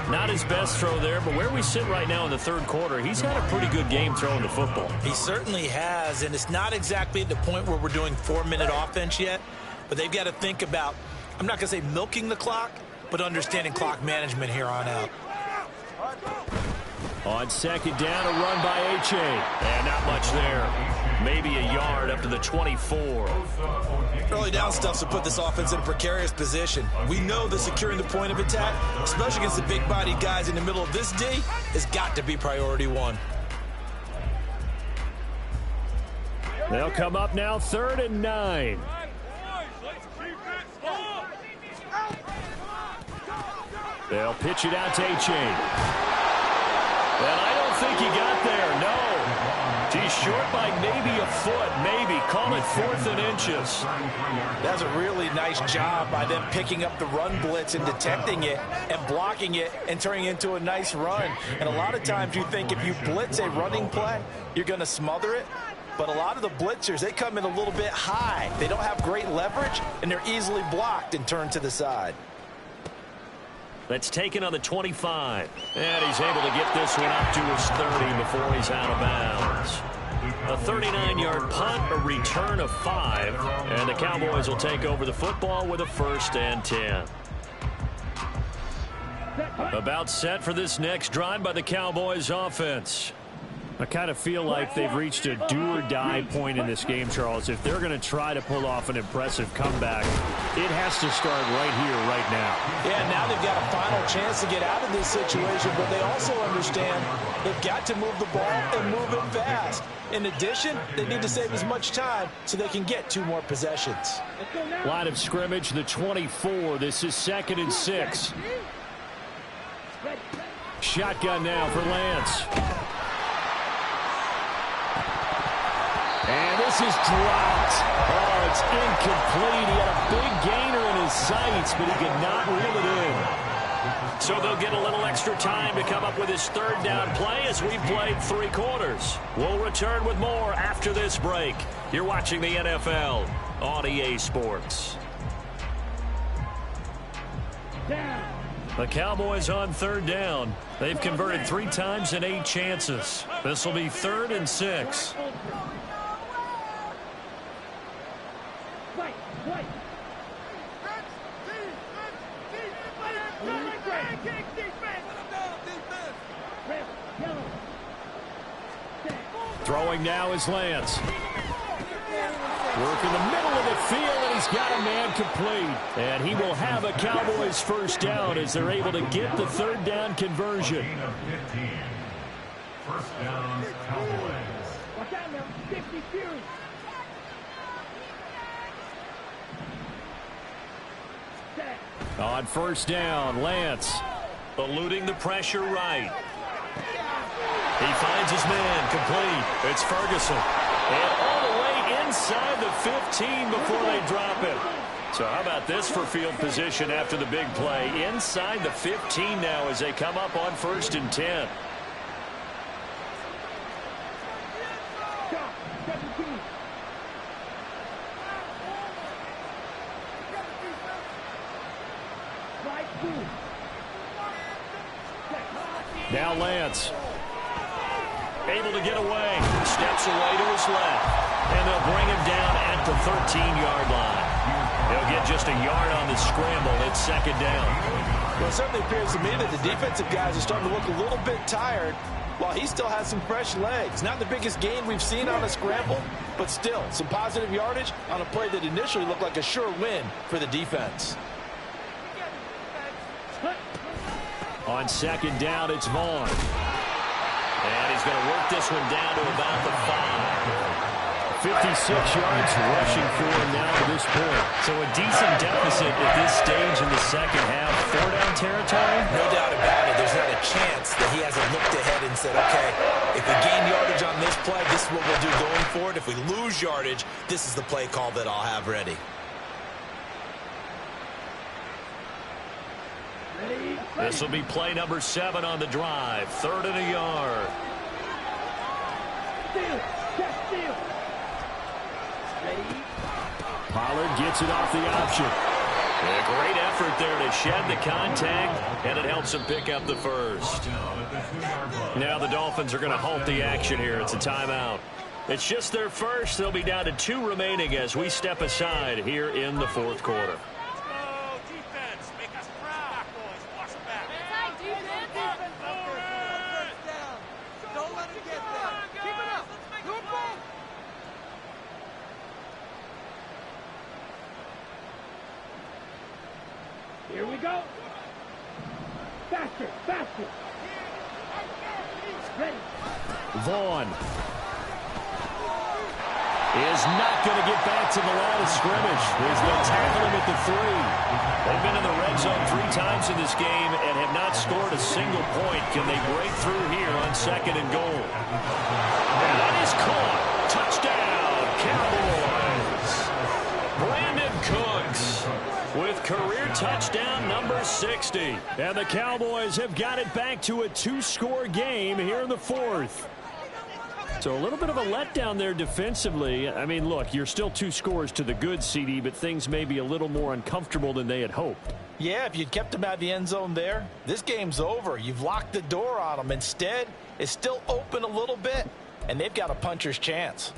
Not his best throw there, but where we sit right now in the 3rd quarter, he's had a pretty good game throwing the football. He certainly has, and it's not exactly at the point where we're doing 4-minute offense yet, but they've got to think about, I'm not going to say milking the clock, but understanding clock management here on out. On 2nd down, a run by H.A. And not much there. Maybe a yard up to the 24. Early down stuff to put this offense in a precarious position. We know that securing the point of attack, especially against the big-bodied guys in the middle of this D, has got to be priority 1. They'll come up now 3rd and 9. They'll pitch it out to H.A. And I don't think he got there, no. He's short by maybe a foot, maybe. Call it 4th and inches. That's a really nice job by them picking up the run blitz and detecting it and blocking it and turning it into a nice run. And a lot of times you think if you blitz a running play, you're going to smother it. But a lot of the blitzers, they come in a little bit high. They don't have great leverage, and they're easily blocked and turned to the side. That's taken on the 25. And he's able to get this one up to his 30 before he's out of bounds. A 39-yard punt, a return of 5. And the Cowboys will take over the football with a 1st and 10. About set for this next drive by the Cowboys offense. I kind of feel like they've reached a do-or-die point in this game, Charles. If they're going to try to pull off an impressive comeback, it has to start right here, right now. Yeah, now they've got a final chance to get out of this situation, but they also understand they've got to move the ball and move it fast. In addition, they need to save as much time so they can get 2 more possessions. Line of scrimmage, the 24. This is 2nd and 6. Shotgun now for Lance. And this is dropped. Oh, it's incomplete. He had a big gainer in his sights, but he could not reel it in. So they'll get a little extra time to come up with his 3rd down play as we played 3 quarters. We'll return with more after this break. You're watching the NFL on EA Sports. The Cowboys on 3rd down. They've converted 3 times in 8 chances. This will be 3rd and 6. Throwing now is Lance. Work in the middle of the field, and he's got a man complete. And he will have a Cowboys first down as they're able to get the third down conversion. First down, Cowboys. Watch out now. 50 Fury. On first down, Lance eluding the pressure right. He finds his man complete. It's Ferguson. And all the way inside the 15 before they drop him. So how about this for field position after the big play? Inside the 15 now as they come up on 1st and 10. Now Lance. Able to get away. Steps away to his left. And they'll bring him down at the 13-yard line. He'll get just a yard on the scramble. It's 2nd down. Well, it certainly appears to me that the defensive guys are starting to look a little bit tired while he still has some fresh legs. Not the biggest gain we've seen on a scramble, but still some positive yardage on a play that initially looked like a sure win for the defense. On 2nd down, it's Vaughn. And he's going to work this one down to about the 5. 56 yards rushing for him now to this point. So a decent deficit at this stage in the second half. 4-down territory? No doubt about it. There's not a chance that he hasn't looked ahead and said, okay, if we gain yardage on this play, this is what we'll do going forward. If we lose yardage, this is the play call that I'll have ready. This will be play number 7 on the drive. 3rd and a yard. Pollard gets it off the option. A great effort there to shed the contact, and it helps him pick up the first. Now the Dolphins are going to halt the action here. It's a timeout. It's just their first. They'll be down to 2 remaining as we step aside here in the 4th quarter. Here we go. Faster, faster. Ready. Vaughn is not going to get back to the line of scrimmage. He's going to tackle him at the 3. They've been in the red zone 3 times in this game and have not scored a single point. Can they break through here on 2nd and goal? And that is caught. Touchdown, Cowboys. Brandon Cooks with career touchdown number 60. And the Cowboys have got it back to a 2-score game here in the 4th. So a little bit of a letdown there defensively. I mean, look, you're still 2 scores to the good, CD, but things may be a little more uncomfortable than they had hoped. Yeah, if you'd kept him out of the end zone there, this game's over. You've locked the door on him. Instead, it's still open a little bit, and they've got a puncher's chance.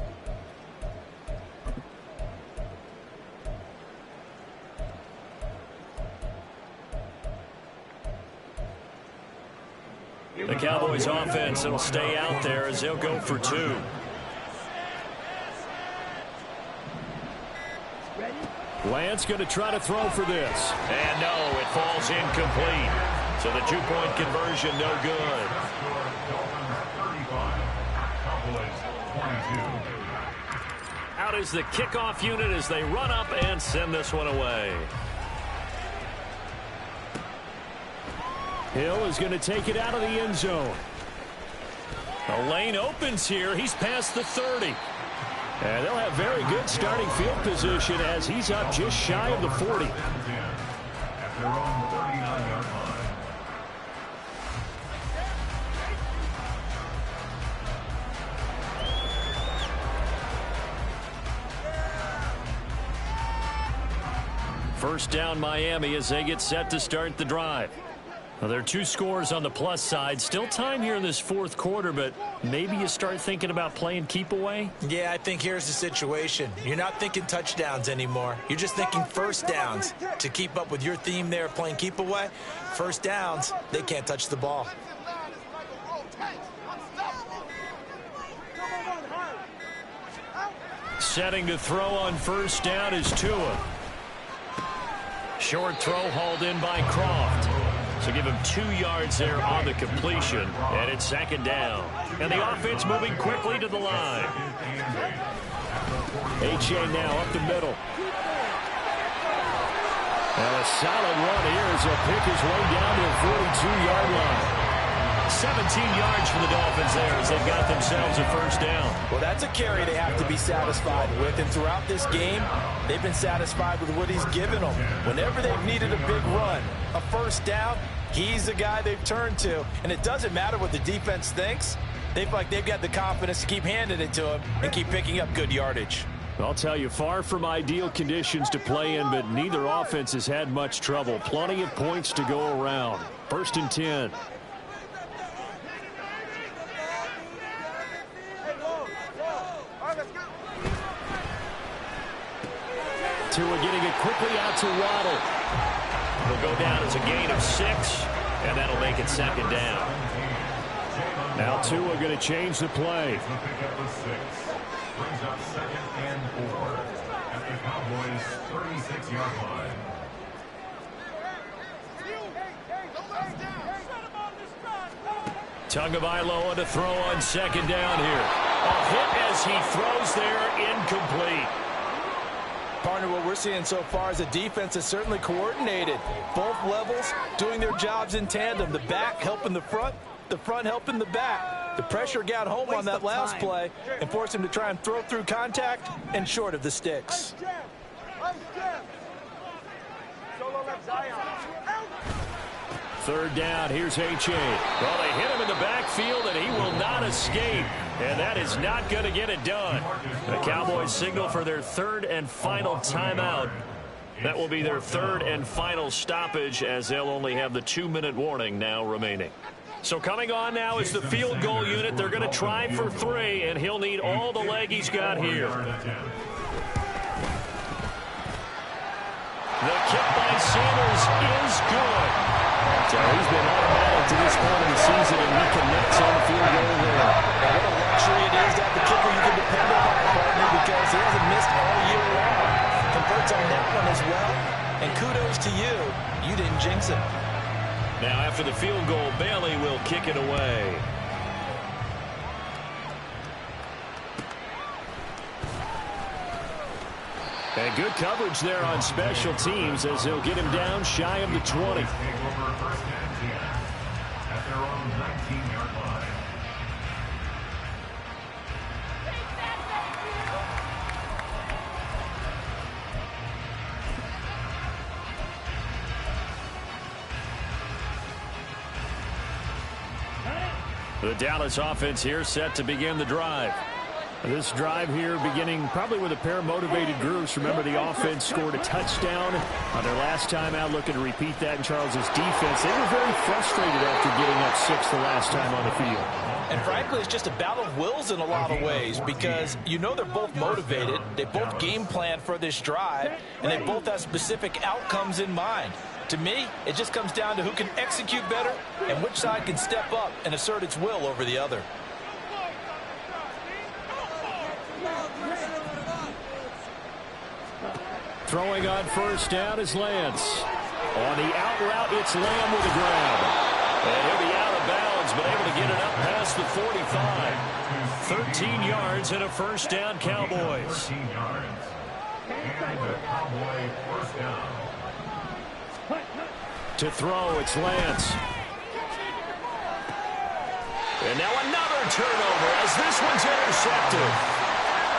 The Cowboys offense will stay out there as they'll go for 2. Lance going to try to throw for this. And no, it falls incomplete. So the 2-point conversion no good. Out is the kickoff unit as they run up and send this one away. Hill is going to take it out of the end zone. The lane opens here. He's past the 30. And they'll have very good starting field position as he's up just shy of the 40. At their own 39-yard line. First down Miami as they get set to start the drive. Well, there are 2 scores on the plus side. Still time here in this 4th quarter, but maybe you start thinking about playing keep away? Yeah, I think here's the situation. You're not thinking touchdowns anymore. You're just thinking first downs. To keep up with your theme there, playing keep away, first downs, they can't touch the ball. Setting to throw on first down is Tua. Short throw hauled in by Croft. So give him 2 yards there on the completion. And it's second down. And the offense moving quickly to the line. H.A. now up the middle. And a solid run here as he'll pick his way down to the 42-yard line. 17 yards for the Dolphins there as they've got themselves a first down. Well, that's a carry they have to be satisfied with. And throughout this game, they've been satisfied with what he's given them. Whenever they've needed a big run, a first down, he's the guy they've turned to. And it doesn't matter what the defense thinks. They feel like they've got the confidence to keep handing it to him and keep picking up good yardage. I'll tell you, far from ideal conditions to play in, but neither offense has had much trouble. Plenty of points to go around. 1st and 10. Tua getting it quickly out to Waddle. It'll go down as a gain of 6, and that'll make it second down. Now Tua going to change the play. Brings up 2nd and 4 at the Cowboys' 36-yard line. Tagovailoa to throw on second down here. A hit as he throws there, incomplete. Partner, what we're seeing so far is the defense is certainly coordinated. Both levels doing their jobs in tandem. The back helping the front helping the back. The pressure got home on that last play and forced him to try and throw through contact and short of the sticks. Third down, here's H.A. Well, they hit him in the backfield, and he will not escape. And that is not going to get it done. The Cowboys signal for their 3rd and final timeout. That will be their 3rd and final stoppage, as they'll only have the 2-minute warning now remaining. So coming on now is the field goal unit. They're going to try for 3, and he'll need all the leg he's got here. The kick by Sanders is good. So he's been automatic to this point of the season, and he connects on the field goal there. And what a luxury it is to have the kicker you can depend on, partner, because he hasn't missed all year long. Converts on that one as well. And kudos to you. You didn't jinx it. Now after the field goal, Bailey will kick it away. And good coverage there on special teams as they'll get him down shy of the 20. The Dallas offense here set to begin the drive. This drive here beginning probably with a pair of motivated groups. Remember, the offense scored a touchdown on their last time out, looking to repeat that in Charles's defense. They were very frustrated after getting up 6 the last time on the field. And frankly, it's just a battle of wills in a lot of ways, because you know they're both motivated. They both game plan for this drive, and they both have specific outcomes in mind. To me, it just comes down to who can execute better and which side can step up and assert its will over the other. Throwing on first down is Lance. On the out route, it's Lamb with a grab. And he'll be out of bounds, but able to get it up past the 45. 13 yards and a first down, Cowboys. 13 yards. And the Cowboy first down. To throw, it's Lance. And now another turnover as this one's intercepted.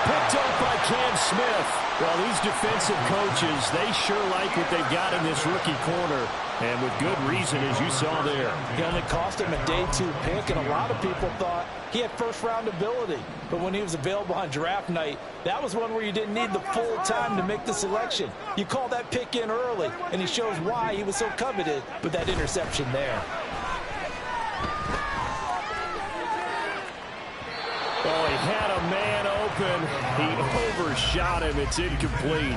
Picked up by Cam Smith. Well, these defensive coaches, they sure like what they've got in this rookie corner. And with good reason, as you saw there. He only cost him a day 2 pick, and a lot of people thought he had first-round ability. But when he was available on draft night, that was one where you didn't need the full time to make the selection. You call that pick in early, and he shows why he was so coveted with that interception there. Oh, he had a man open. He overshot him. It's incomplete.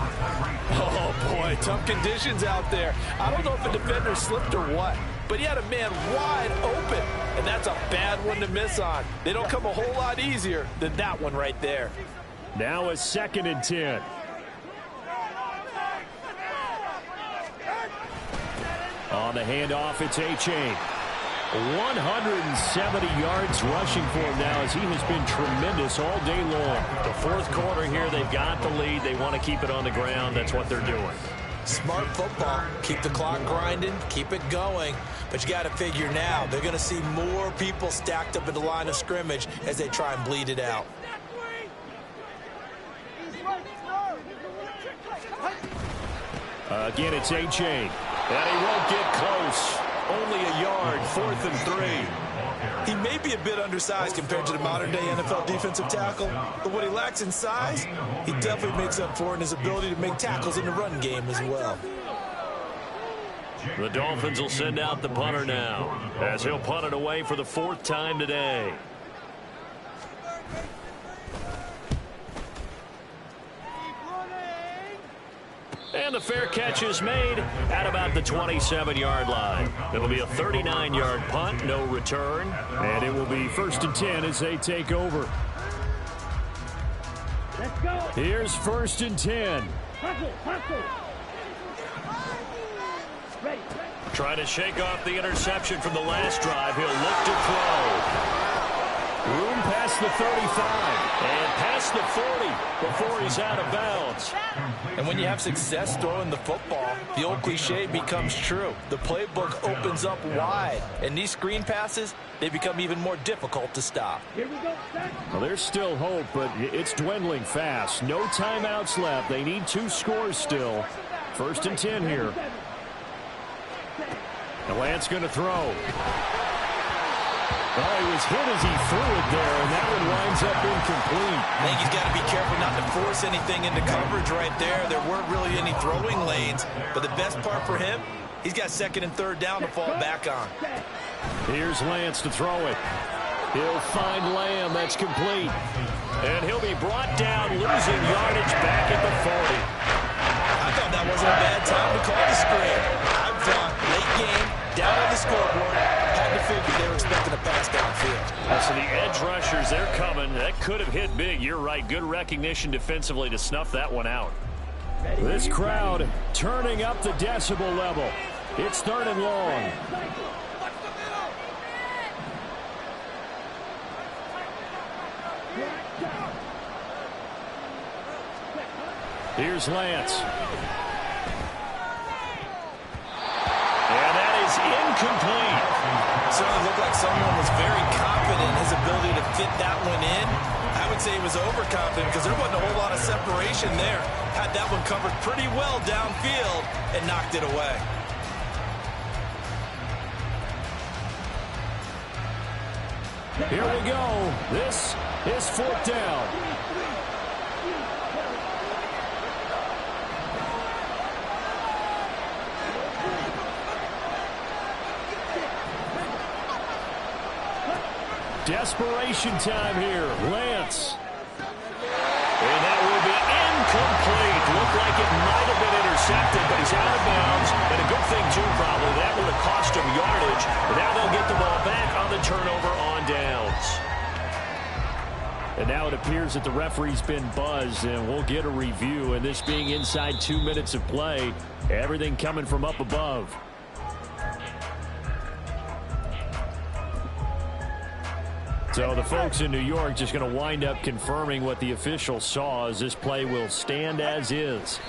Oh, boy, tough conditions out there. I don't know if the defender slipped or what, but he had a man wide open, and that's a bad one to miss on. They don't come a whole lot easier than that one right there. Now a 2nd and 10. On the handoff, it's A-Chain. 170 yards rushing for him now as he has been tremendous all day long. The 4th quarter here, they've got the lead. They want to keep it on the ground. That's what they're doing. Smart football. Keep the clock grinding, keep it going. But you got to figure now, they're going to see more people stacked up at the line of scrimmage as they try and bleed it out. Again, it's A-Chain. And he won't get close. Only a yard, 4th and 3. He may be a bit undersized compared to the modern-day NFL defensive tackle, but what he lacks in size, he definitely makes up for in his ability to make tackles in the run game as well. The Dolphins will send out the punter now, as he'll punt it away for the 4th time today. And the fair catch is made at about the 27-yard line. It'll be a 39-yard punt, no return. And it will be 1st and 10 as they take over. Here's 1st and 10. Trying to shake off the interception from the last drive. He'll look to throw. Room past the 35. And past the 40 before he's out of bounds. And when you have success throwing the football, the old cliche becomes true. The playbook opens up wide. And these screen passes, they become even more difficult to stop. Well, there's still hope, but it's dwindling fast. No timeouts left. They need 2 scores still. 1st and 10 here. And Lance going to throw. Oh, he was hit as he threw it there, and that one winds up incomplete. I think he's got to be careful not to force anything into coverage right there. There weren't really any throwing lanes, but the best part for him, he's got 2nd and 3rd down to fall back on. Here's Lance to throw it. He'll find Lamb. That's complete. And he'll be brought down, losing yardage back at the 40. I thought that wasn't a bad time to call the screen. I thought late game, down on the scoreboard, had to figure they were expecting a pass downfield. So the edge rushers, they're coming. That could have hit big. You're right. Good recognition defensively to snuff that one out. This crowd turning up the decibel level. It's 3rd and long. Here's Lance. And that is incomplete. Certainly looked like someone was very confident in his ability to fit that one in. I would say he was overconfident because there wasn't a whole lot of separation there. Had that one covered pretty well downfield and knocked it away. Here we go. This is 4th down. Desperation time here. Lance. And that will be incomplete. Looked like it might have been intercepted, but he's out of bounds. And a good thing, too, probably. That would have cost him yardage. But now they'll get the ball back on the turnover on downs. And now it appears that the referee's been buzzed, and we'll get a review. And this being inside 2 minutes of play, everything coming from up above. So the folks in New York just going to wind up confirming what the official saw, as this play will stand as is.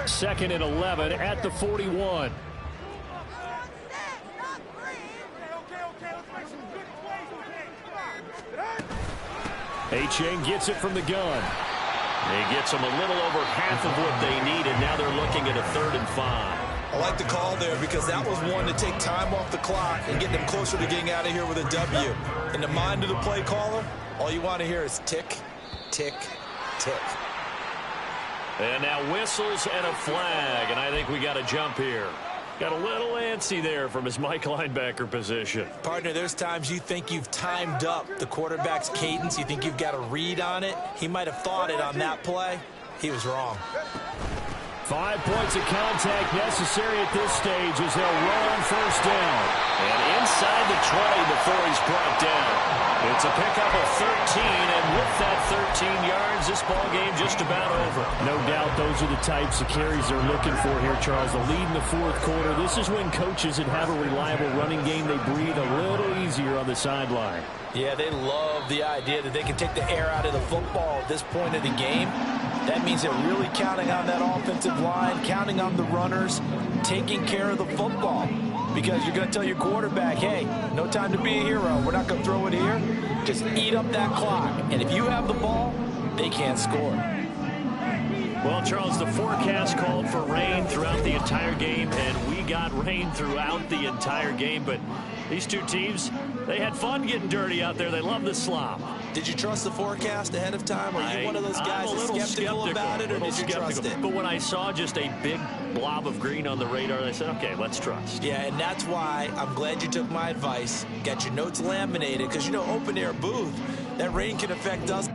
Second and 11 at the 41. A-Chain gets it from the gun. He gets them a little over half of what they need, and now they're looking at a 3rd and 5. I like the call there because that was one to take time off the clock and get them closer to getting out of here with a W. In the mind of the play caller, all you want to hear is tick, tick, tick. And now whistles and a flag, and I think we got a jump here. Got a little antsy there from his Mike linebacker position. Partner, there's times you think you've timed up the quarterback's cadence. You think you've got a read on it. He might have thought it on that play. He was wrong. 5 points of contact necessary at this stage as they'll run on first down. And inside the 20 before he's brought down. It's a pickup of 13, and with that 13 yards, this ball game just about over. No doubt those are the types of carries they're looking for here, Charles. The lead in the fourth quarter. This is when coaches that have a reliable running game, they breathe a little easier on the sideline. Yeah, they love the idea that they can take the air out of the football at this point of the game. That means they're really counting on that offensive line, counting on the runners, taking care of the football. Because you're going to tell your quarterback, hey, no time to be a hero. We're not going to throw it here. Just eat up that clock. And if you have the ball, they can't score. Well, Charles, the forecast called for rain throughout the entire game, and we got rain throughout the entire game. But these two teams, they had fun getting dirty out there. They love the slop. Did you trust the forecast ahead of time? Are you one of those guys that's skeptical about it, or did you trust it? But when I saw just a big blob of green on the radar, I said, okay, let's trust. Yeah, and that's why I'm glad you took my advice. Got your notes laminated, because, you know, open-air booth, that rain can affect us.